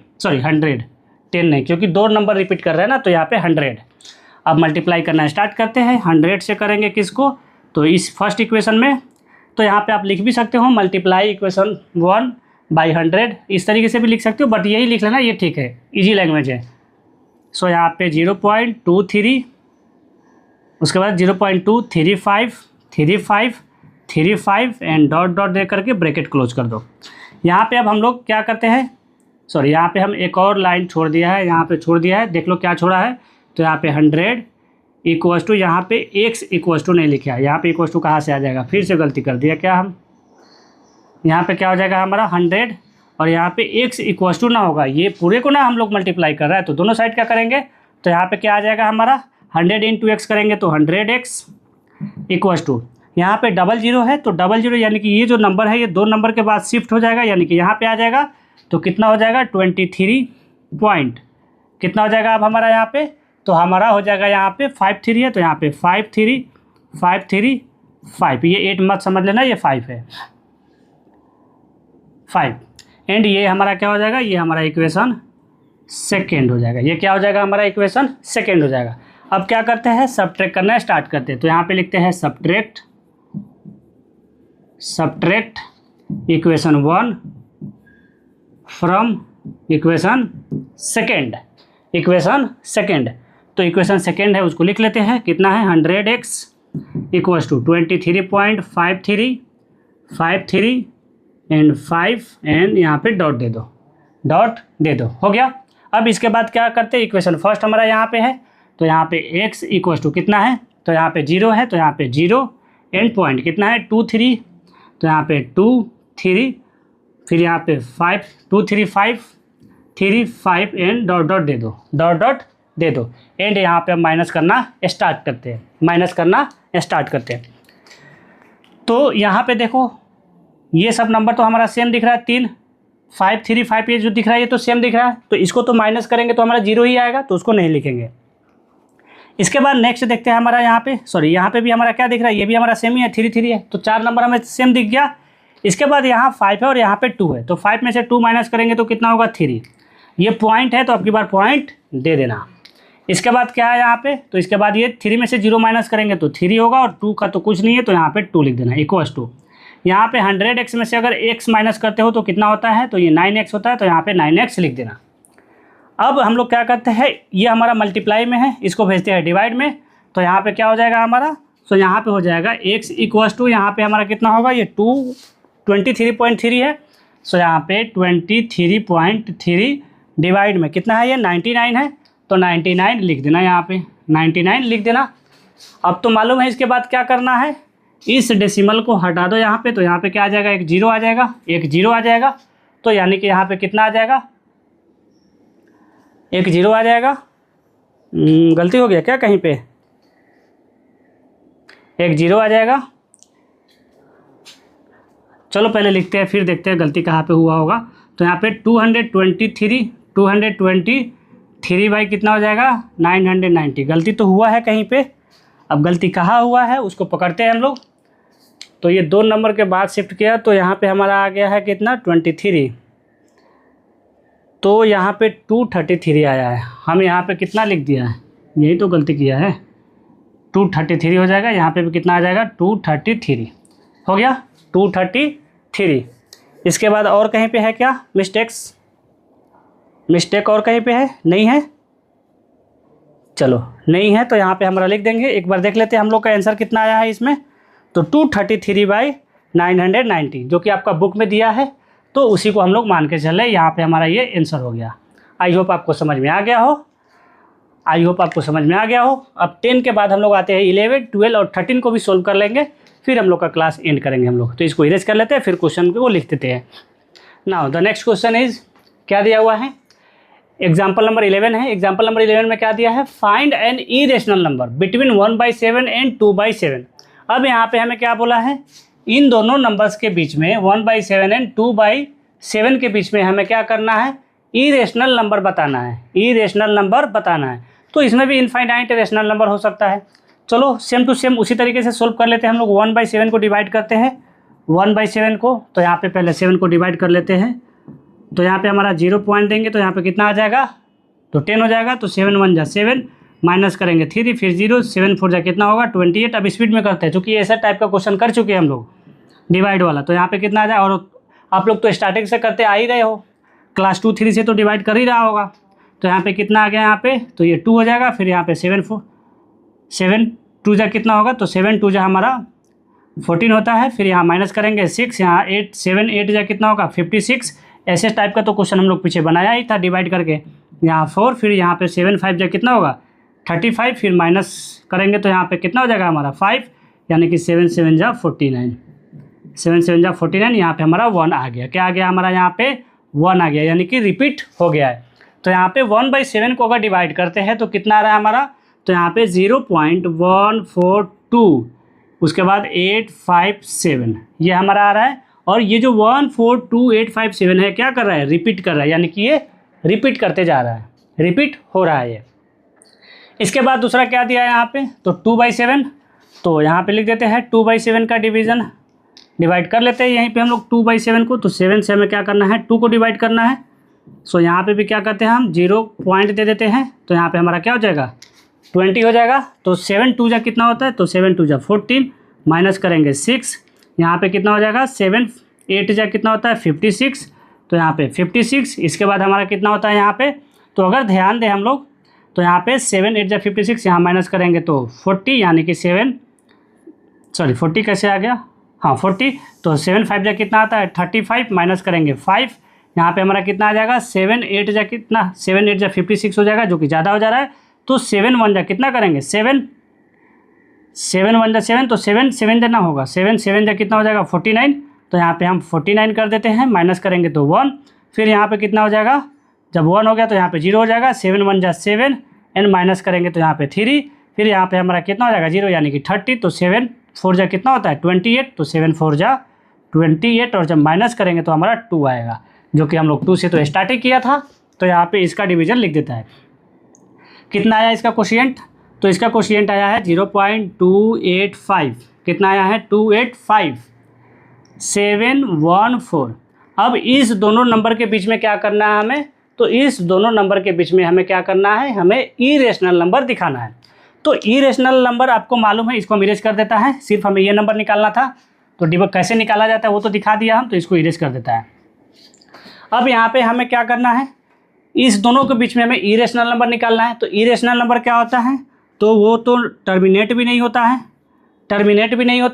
नहीं, क्योंकि 2 नंबर रिपीट कर रहे हैं ना, तो यहाँ पे 100। अब मल्टीप्लाई करना स्टार्ट करते हैं। 100 से करेंगे किसको, तो इस फर्स्ट इक्वेशन में। तो यहाँ पे आप लिख भी सकते हो मल्टीप्लाई इक्वेशन 1 बाई 100, इस तरीके से भी लिख सकते हो, बट यही लिख लेना, ये ठीक है, इजी लैंग्वेज है। सो यहाँ पे 0.23, उसके बाद 0.235 एंड डॉट डॉट दे करके ब्रैकेट क्लोज कर दो। यहाँ पे अब हम लोग क्या करते हैं, यहाँ पे हम एक और लाइन छोड़ दिया है, यहाँ पे छोड़ दिया है, देख लो क्या छोड़ा है। तो यहाँ पे 100 इक्वल्स टू, यहाँ पे x इक्वल्स टू नहीं लिखा है, यहाँ पे इक्वल्स टू कहाँ से आ जाएगा, फिर से गलती कर दिया क्या हम। यहाँ पे क्या हो जाएगा हमारा 100, और यहाँ पे x इक्वल्स टू ना होगा, ये पूरे को ना हम लोग मल्टीप्लाई कर रहा है, तो दोनों साइड क्या करेंगे। तो यहाँ पे क्या आ जाएगा हमारा 100 इंटू x करेंगे तो 100x इक्वल्स टू, यहाँ पे 00 है, तो 00 यानी कि ये जो नंबर है ये 2 नंबर के बाद शिफ्ट हो जाएगा, यानी कि यहाँ पे आ जाएगा। तो कितना हो जाएगा 23 पॉइंट, कितना हो जाएगा अब हमारा यहाँ पे, तो हमारा हो जाएगा यहाँ पे 53 है, तो यहाँ पे 5 ये 8 मत समझ लेना, ये 5 है, 5 एंड ये हमारा क्या हो जाएगा, ये हमारा इक्वेशन सेकेंड हो जाएगा। ये क्या हो जाएगा हमारा इक्वेशन सेकेंड हो जाएगा। अब क्या करते हैं, सब्ट्रैक्ट करना स्टार्ट करते हैं। तो यहाँ पे लिखते हैं subtract equation 1 from equation second. तो इक्वेशन सेकेंड है उसको लिख लेते हैं, कितना है 100x equals to 23.53 and 5 and यहाँ पे डॉट दे दो, हो गया। अब इसके बाद क्या करते हैं, इक्वेशन फर्स्ट हमारा यहाँ पे है, तो यहाँ पे x इक्वल्स टू कितना है, तो यहाँ पे 0 है, तो यहाँ पे 0 एंड पॉइंट कितना है 23, तो यहाँ पे 2 3, फिर यहाँ पे 5 2 3 5 3 5 एंड डॉट डॉट दे दो एंड यहाँ पे हम माइनस करना स्टार्ट करते हैं। तो यहाँ पे देखो ये सब नंबर तो हमारा सेम दिख रहा है, 3 5 3 5 ये जो दिख रहा है ये तो सेम दिख रहा है, तो इसको तो माइनस करेंगे तो हमारा 0 ही आएगा, तो उसको नहीं लिखेंगे। इसके बाद नेक्स्ट देखते हैं हमारा यहाँ पे भी हमारा क्या दिख रहा है, ये भी हमारा सेम ही है, 3 3 है, तो 4 नंबर हमें सेम दिख गया। इसके बाद यहाँ 5 है और यहाँ पे 2 है, तो 5 में से 2 माइनस करेंगे तो कितना होगा 3। ये पॉइंट है तो आपकी बार पॉइंट दे देना। इसके बाद क्या है यहाँ पे, तो इसके बाद ये 3 में से 0 माइनस करेंगे तो 3 होगा, और 2 का तो कुछ नहीं है, तो यहाँ पे 2 लिख देना इक्वल्स टू। यहाँ पे 100x में से अगर x माइनस करते हो तो कितना होता है, तो ये 9x होता है, तो यहाँ पे 9x लिख देना। अब हम लोग क्या करते हैं, ये हमारा मल्टीप्लाई में है, इसको भेजते हैं डिवाइड में। तो यहाँ पे क्या हो जाएगा हमारा, सो यहाँ पे हो जाएगा x इक्वल्स टू, यहाँ पे हमारा कितना होगा, ये 23.3 है। सो यहाँ पे 23.3 डिवाइड में कितना है, ये 99 है। तो 99 लिख देना, यहाँ पे 99 लिख देना। अब तो मालूम है इसके बाद क्या करना है, इस डेसिमल को हटा दो यहाँ पे। तो यहाँ पे क्या आ जाएगा, एक जीरो आ जाएगा, एक जीरो आ जाएगा। तो यानी कि यहाँ पे कितना आ जाएगा, एक जीरो आ जाएगा। गलती हो गया क्या कहीं पे, एक जीरो आ जाएगा। चलो पहले लिखते हैं फिर देखते हैं गलती कहाँ पे हुआ होगा। तो यहाँ पे 223 बाई कितना हो जाएगा, 990। गलती तो हुआ है कहीं पे, अब गलती कहाँ हुआ है उसको पकड़ते हैं हम लोग। तो ये 2 नंबर के बाद शिफ्ट किया, तो यहाँ पे हमारा आ गया है कितना, 23। तो यहाँ पे 233 आया है। हम यहाँ पे कितना लिख दिया है, यही तो गलती किया है, 233 हो जाएगा। यहाँ पे भी कितना आ जाएगा, 233 हो गया, 233। इसके बाद और कहीं पे है क्या मिस्टेक और कहीं पे है, नहीं है, चलो नहीं है तो यहाँ पे हमारा लिख देंगे। एक बार देख लेते हैं हम लोग का आंसर कितना आया है इसमें। तो 233/990 जो कि आपका बुक में दिया है, तो उसी को हम लोग मान के चले, यहाँ पे हमारा ये आंसर हो गया। आई होप आपको समझ में आ गया हो। अब 10 के बाद हम लोग आते हैं 11, 12 और 13 को भी सोल्व कर लेंगे, फिर हम लोग का क्लास एंड करेंगे हम लोग। तो इसको इरेज कर लेते हैं, फिर क्वेश्चन को लिख देते हैं। Now the next question is, क्या दिया हुआ है, एग्जाम्पल नंबर 11 है। एग्जाम्पल नंबर 11 में क्या दिया है, find an irrational number between 1/7 and 2/7। अब यहाँ पे हमें क्या बोला है, इन दोनों नंबर्स के बीच में 1/7 एंड 2/7 के बीच में हमें क्या करना है, इरेशनल नंबर बताना है। तो इसमें भी इनफाइनाइट रेशनल नंबर हो सकता है। चलो सेम टू सेम उसी तरीके से सोल्व कर लेते हैं हम लोग। 1/7 को डिवाइड करते हैं, 1/7 को, तो यहाँ पे पहले 7 को डिवाइड कर लेते हैं। तो यहाँ पे हमारा 0 पॉइंट देंगे तो यहाँ पे कितना आ जाएगा, तो 10 हो जाएगा। तो 7 1 जा 7, माइनस करेंगे 3, फिर 0, 7 4 जा कितना होगा, 28। अब स्पीड में करते हैं, चूँकि ऐसा टाइप का क्वेश्चन कर चुके हैं हम लोग डिवाइड वाला। तो यहाँ पे कितना आ जाए, और आप लोग तो स्टार्टिंग से करते आ ही रहे हो, क्लास 2 3 से तो डिवाइड कर ही रहा होगा। तो यहाँ पे कितना आ गया, यहाँ पे तो ये 2 हो जाएगा। फिर यहाँ पे 7 2 जा कितना होगा, तो 7 2 जा हमारा 14 होता है। फिर यहाँ माइनस करेंगे 6, यहाँ 7 8 जा कितना होगा, 56। ऐसे टाइप का तो क्वेश्चन हम लोग पीछे बनाया ही था डिवाइड करके। यहाँ 4, फिर यहाँ पे 7 5 जा कितना होगा, 35। फिर माइनस करेंगे तो यहाँ पे कितना हो जाएगा हमारा 5, यानी कि 7 7 जा 49, 7 7 जा 49। यहाँ पे हमारा 1 आ गया। क्या आ गया हमारा, यहाँ पे 1 आ गया, यानी कि रिपीट हो गया है। तो यहाँ पे 1/7 को अगर डिवाइड करते हैं तो कितना आ रहा है हमारा, तो यहाँ पे 0.142, उसके बाद 857 ये हमारा आ रहा है। और ये जो 142857 है क्या कर रहा है, रिपीट कर रहा है, यानी कि ये रिपीट करते जा रहा है, रिपीट हो रहा है ये। इसके बाद दूसरा क्या दिया है यहाँ पे, तो 2/7। तो यहाँ पे लिख देते हैं 2/7 का डिवीज़न, डिवाइड कर लेते हैं यहीं पे हम लोग 2/7 को। तो 7 से हमें क्या करना है, 2 को डिवाइड करना है। सो यहाँ पे भी क्या करते हैं हम, 0 पॉइंट दे देते हैं। तो यहाँ पे हमारा क्या हो जाएगा, 20 हो जाएगा। तो 7 2 जा कितना होता है, तो 7 2 जा 14, माइनस करेंगे 6, यहाँ पे कितना हो जाएगा, 7 8 जा कितना होता है, 56। तो यहाँ पे 56। इसके बाद हमारा कितना होता है यहाँ पे, तो अगर ध्यान दें हम लोग, तो यहाँ पे 7 8 जा 56, यहाँ माइनस करेंगे तो 40, यानी कि 40 कैसे आ गया, हाँ 40। तो 7 5 जा कितना आता है, 35, माइनस करेंगे 5, यहाँ पे हमारा कितना आ जाएगा, 7 8 जा कितना, 7 8 जा 56 हो जाएगा, जो कि ज़्यादा हो जा रहा है। तो 7 1 जा कितना करेंगे, 7 1 जा 7, तो 7 7 जा ना होगा, 7 7 जा कितना हो जाएगा, 49। तो यहाँ पे हम 49 कर देते हैं, माइनस करेंगे तो 1। फिर यहाँ पे कितना हो जाएगा, जब 1 हो गया तो यहाँ पे 0 हो जाएगा। 7 1 जा 7 एंड माइनस करेंगे तो यहाँ पे 3। फिर यहाँ पे हमारा कितना हो जाएगा, 0, यानी कि 30। तो 7 4 जा कितना होता है, 28। तो 7 4 जा 28, और जब माइनस करेंगे तो हमारा 2 आएगा, जो कि हम लोग 2 से तो स्टार्टिंग किया था। तो यहाँ पे इसका डिवीज़न लिख देता है। कितना आया इसका कोशिएंट, तो इसका कोशिएंट आया है 0.285। कितना आया है, 285,714। अब इस दोनों नंबर के बीच में क्या करना है हमें, तो इस दोनों नंबर के बीच में हमें क्या करना है, हमें इरेशनल नंबर दिखाना है। तो इरेशनल नंबर आपको मालूम है, इसको हम इरेज कर देता है, सिर्फ हमें ये नंबर निकालना था। तो डिवाइड कैसे निकाला जाता है वो तो दिखा दिया हम, तो इसको इरेज कर देता है। अब यहाँ पे हमें क्या करना है, इस दोनों के बीच में हमें इरेशनल नंबर निकालना है। तो इरेशनल नंबर क्या होता है, तो वो तो टर्मिनेट भी नहीं होता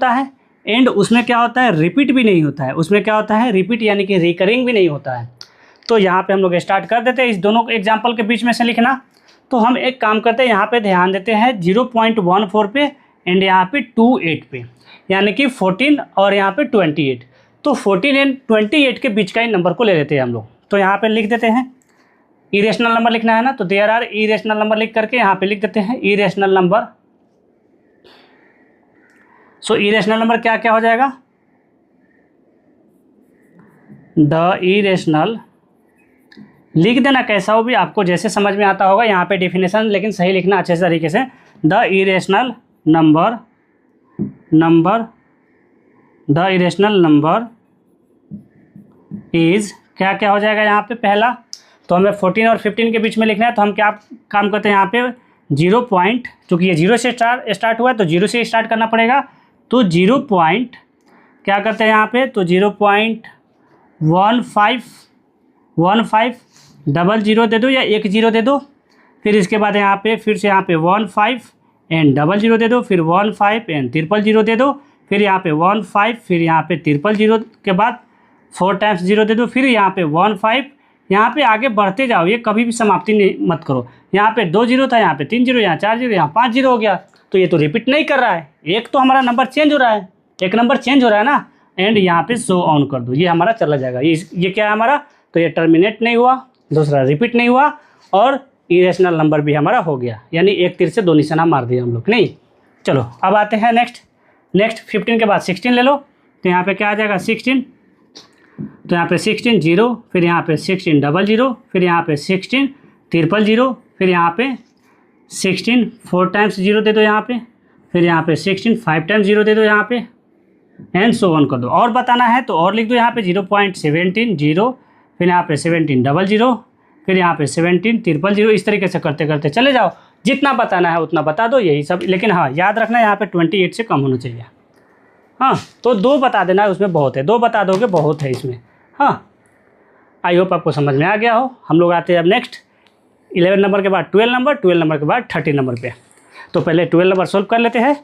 है, एंड उसमें क्या होता है, रिपीट भी नहीं होता है। उसमें क्या होता है, रिपीट यानी कि रिकरिंग भी नहीं होता है। तो यहाँ पे हम लोग स्टार्ट कर देते हैं इस दोनों एग्जाम्पल के बीच में से लिखना। तो हम एक काम करते हैं, यहाँ पे ध्यान देते हैं 0.14 पे एंड यहाँ पे 28 पे, यानी कि 14 और यहाँ पे 28। तो 14 एंड 28 के बीच का इन नंबर को ले लेते हैं हम लोग। तो यहाँ पे लिख देते हैं, इरेशनल नंबर लिखना है ना, तो देयर आर इरेशनल नंबर लिख करके यहाँ पे लिख देते हैं इरेशनल नंबर। सो इरेशनल नंबर क्या क्या हो जाएगा, द इरेशनल, लिख देना कैसा हो भी आपको जैसे समझ में आता होगा, यहाँ पे डेफिनेशन लेकिन सही लिखना अच्छे से तरीके से। The irrational number the irrational number is, क्या क्या हो जाएगा यहाँ पे, पहला तो हमें 14 और 15 के बीच में लिखना है। तो हम क्या काम करते हैं यहाँ पे 0 पॉइंट, चूँकि ये 0 से स्टार्ट हुआ है तो 0 से स्टार्ट करना पड़ेगा। तो 0 पॉइंट क्या करते हैं यहाँ पे, तो 0.15 डबल जीरो दे दो या 1 0 दे दो। फिर इसके बाद यहाँ पे फिर से यहाँ पे 15 एंड डबल जीरो दे दो, फिर 15 एंड ट्रिपल जीरो दे दो, फिर यहाँ पे 15, फिर यहाँ पे ट्रिपल जीरो के बाद 4 टाइम्स 0 दे दो, फिर यहाँ पे 15। यहाँ पे आगे बढ़ते जाओ, ये कभी भी समाप्ति नहीं मत करो। यहाँ पे 2 0 था, यहाँ पे 3 0, यहाँ 4 0, यहाँ 5 0 हो गया। तो ये तो रिपीट नहीं कर रहा है, एक तो हमारा नंबर चेंज हो रहा है, एक नंबर चेंज हो रहा है ना। एंड यहाँ पे शो ऑन कर दो, ये हमारा चला जाएगा। ये क्या है हमारा, तो ये टर्मिनेट नहीं हुआ, दूसरा रिपीट नहीं हुआ, और इरेशनल नंबर भी हमारा हो गया, यानी एक तीर से दो निशाना मार दिया हम लोग। नहीं, चलो अब आते हैं नेक्स्ट 15 के बाद 16 ले लो। तो यहाँ पे क्या आ जाएगा 16, तो यहाँ पे 16 0, फिर यहाँ पे 16 डबल जीरो, फिर यहाँ पे 16 ट्रिपल जीरो, फिर यहाँ पे 16 4 टाइम्स 0 दे दो यहाँ पे, फिर यहाँ पे 16 5 टाइम्स 0 दे दो यहाँ पे, एंड सो ऑन कर दो। और बताना है तो और लिख दो यहाँ पे 0.17 0, फिर यहाँ पे 17 डबल जीरो, फिर यहाँ पे 17 ट्रिपल जीरो। इस तरीके से करते करते चले जाओ, जितना बताना है उतना बता दो, यही सब। लेकिन हाँ, याद रखना यहाँ पे 28 से कम होना चाहिए। हाँ, तो 2 बता देना है, उसमें बहुत है, 2 बता दोगे बहुत है इसमें। हाँ, आई होप आपको समझ में आ गया हो। हम लोग आते हैं अब नेक्स्ट 11 नंबर के बाद 12 नंबर, 12 नंबर के बाद 13 नंबर पे। तो पहले 12 नंबर सोल्व कर लेते हैं।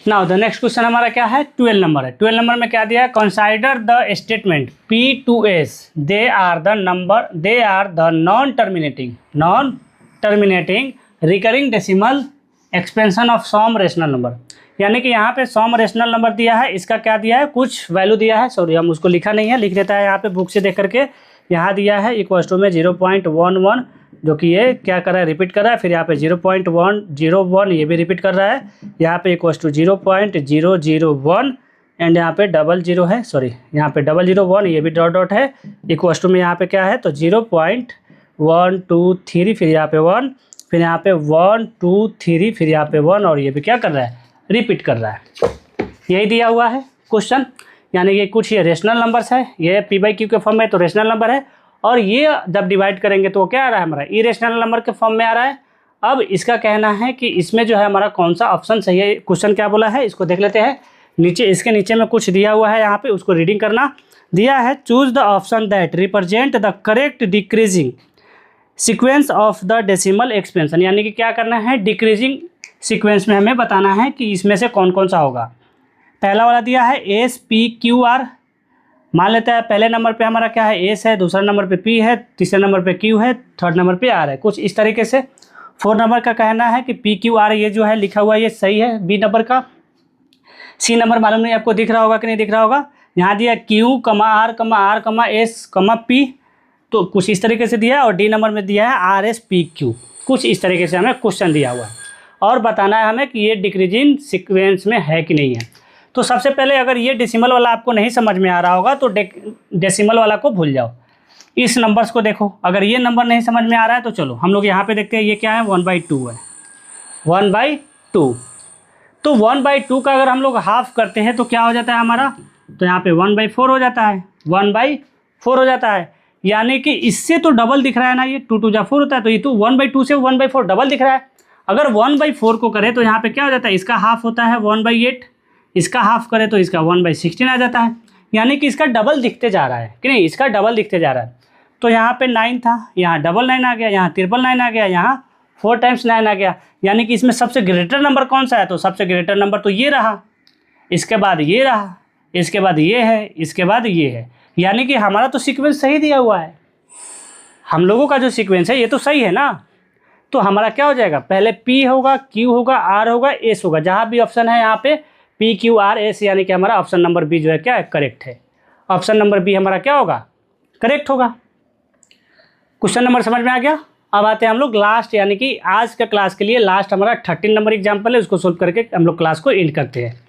नाउ द नेक्स्ट क्वेश्चन हमारा क्या है, 12 नंबर है। 12 नंबर में क्या दिया है, consider the statement P2S, they are the non terminating recurring decimal expansion of some rational number. यानी कि यहाँ पे सम रेशनल नंबर दिया है, इसका क्या दिया है, कुछ वैल्यू दिया है। सॉरी, हम उसको लिखा नहीं है, लिख देता है यहाँ पे बुक से देख करके। यहाँ दिया है इक्वल टू में 0.11, जो कि ये क्या कर रहा है, रिपीट कर रहा है। फिर यहाँ पे 0.101 ये भी रिपीट कर रहा है। यहाँ पे इक्वल टू 0.001 एंड यहाँ पे डबल जीरो है, सॉरी यहाँ पे 001 ये भी डॉट डॉट है। इक्वल टू में यहाँ पे क्या है, तो 0.123, फिर यहाँ पे 1, फिर यहाँ पे 1 2 3, फिर यहाँ पे 1, और ये भी क्या कर रहा है, रिपीट कर रहा है। यही दिया हुआ है क्वेश्चन। यानी कि कुछ ये रेशनल नंबर्स है, ये P/Q के फॉर्म में तो रेशनल नंबर है, और ये जब डिवाइड करेंगे तो क्या आ रहा है हमारा, इरेशनल नंबर के फॉर्म में आ रहा है। अब इसका कहना है कि इसमें जो है हमारा कौन सा ऑप्शन सही है। क्वेश्चन क्या बोला है, इसको देख लेते हैं। नीचे इसके नीचे में कुछ दिया हुआ है, यहाँ पे उसको रीडिंग करना दिया है। Choose the option that represent the correct decreasing sequence of the decimal expansion. यानी कि क्या करना है, डिक्रीजिंग सीक्वेंस में हमें बताना है कि इसमें से कौन कौन सा होगा। पहला वाला दिया है SPQR, मान लेते हैं पहले नंबर पे हमारा क्या है, एस है, दूसरा नंबर पे P है, तीसरे नंबर पे Q है, थर्ड नंबर पे R है, कुछ इस तरीके से। 4 नंबर का कहना है कि PQR ये जो है लिखा हुआ है ये सही है। B नंबर का, C नंबर मालूम नहीं आपको दिख रहा होगा कि नहीं दिख रहा होगा। यहाँ दिया Q, R, S, P, तो कुछ इस तरीके से दिया है। और D नंबर में दिया है RSPQ, कुछ इस तरीके से हमें क्वेश्चन दिया हुआ है। और बताना है हमें कि ये डिक्रीजिंग सीक्वेंस में है कि नहीं है। तो सबसे पहले अगर ये डेसिमल वाला आपको नहीं समझ में आ रहा होगा तो डेसिमल वाला को भूल जाओ, इस नंबर्स को देखो। अगर ये नंबर नहीं समझ में आ रहा है तो चलो हम लोग यहाँ पे देखते हैं, ये क्या है, 1/2 है, 1/2। तो 1/2 का अगर हम लोग हाफ करते हैं तो क्या हो जाता है हमारा, तो यहाँ पे 1/4 हो जाता है, 1/4 हो जाता है। यानी कि इससे तो डबल दिख रहा है ना, ये 2 2 4 होता है, तो ये तो 1/2 से 1/4 डबल दिख रहा है। अगर 1/4 को करें तो यहाँ पे क्या हो जाता है, इसका हाफ होता है 1/8, इसका हाफ करें तो इसका 1/16 आ जाता है। यानी कि इसका डबल दिखते जा रहा है कि नहीं, इसका डबल दिखते जा रहा है। तो यहाँ पे 9 था, यहाँ 99 आ गया, यहाँ 999 आ गया, यहाँ 4 टाइम्स 9 आ गया। यानी कि इसमें सबसे ग्रेटर नंबर कौन सा है? तो सबसे ग्रेटर नंबर तो ये रहा, इसके बाद ये रहा, इसके बाद ये है, इसके बाद ये है। यानी कि हमारा तो सीक्वेंस सही दिया हुआ है, हम लोगों का जो सीक्वेंस है ये तो सही है ना। तो हमारा क्या हो जाएगा? पहले P होगा, Q होगा, R होगा, S होगा। जहाँ भी ऑप्शन है यहाँ पे P Q R S, यानी कि हमारा ऑप्शन नंबर बी जो है क्या है? करेक्ट है। ऑप्शन नंबर बी हमारा क्या होगा? करेक्ट होगा। क्वेश्चन नंबर समझ में आ गया। अब आते हैं हम लोग लास्ट, यानी कि आज का क्लास के लिए लास्ट हमारा 13 नंबर एग्जाम्पल है, उसको सोल्व करके हम लोग क्लास को एंड करते हैं।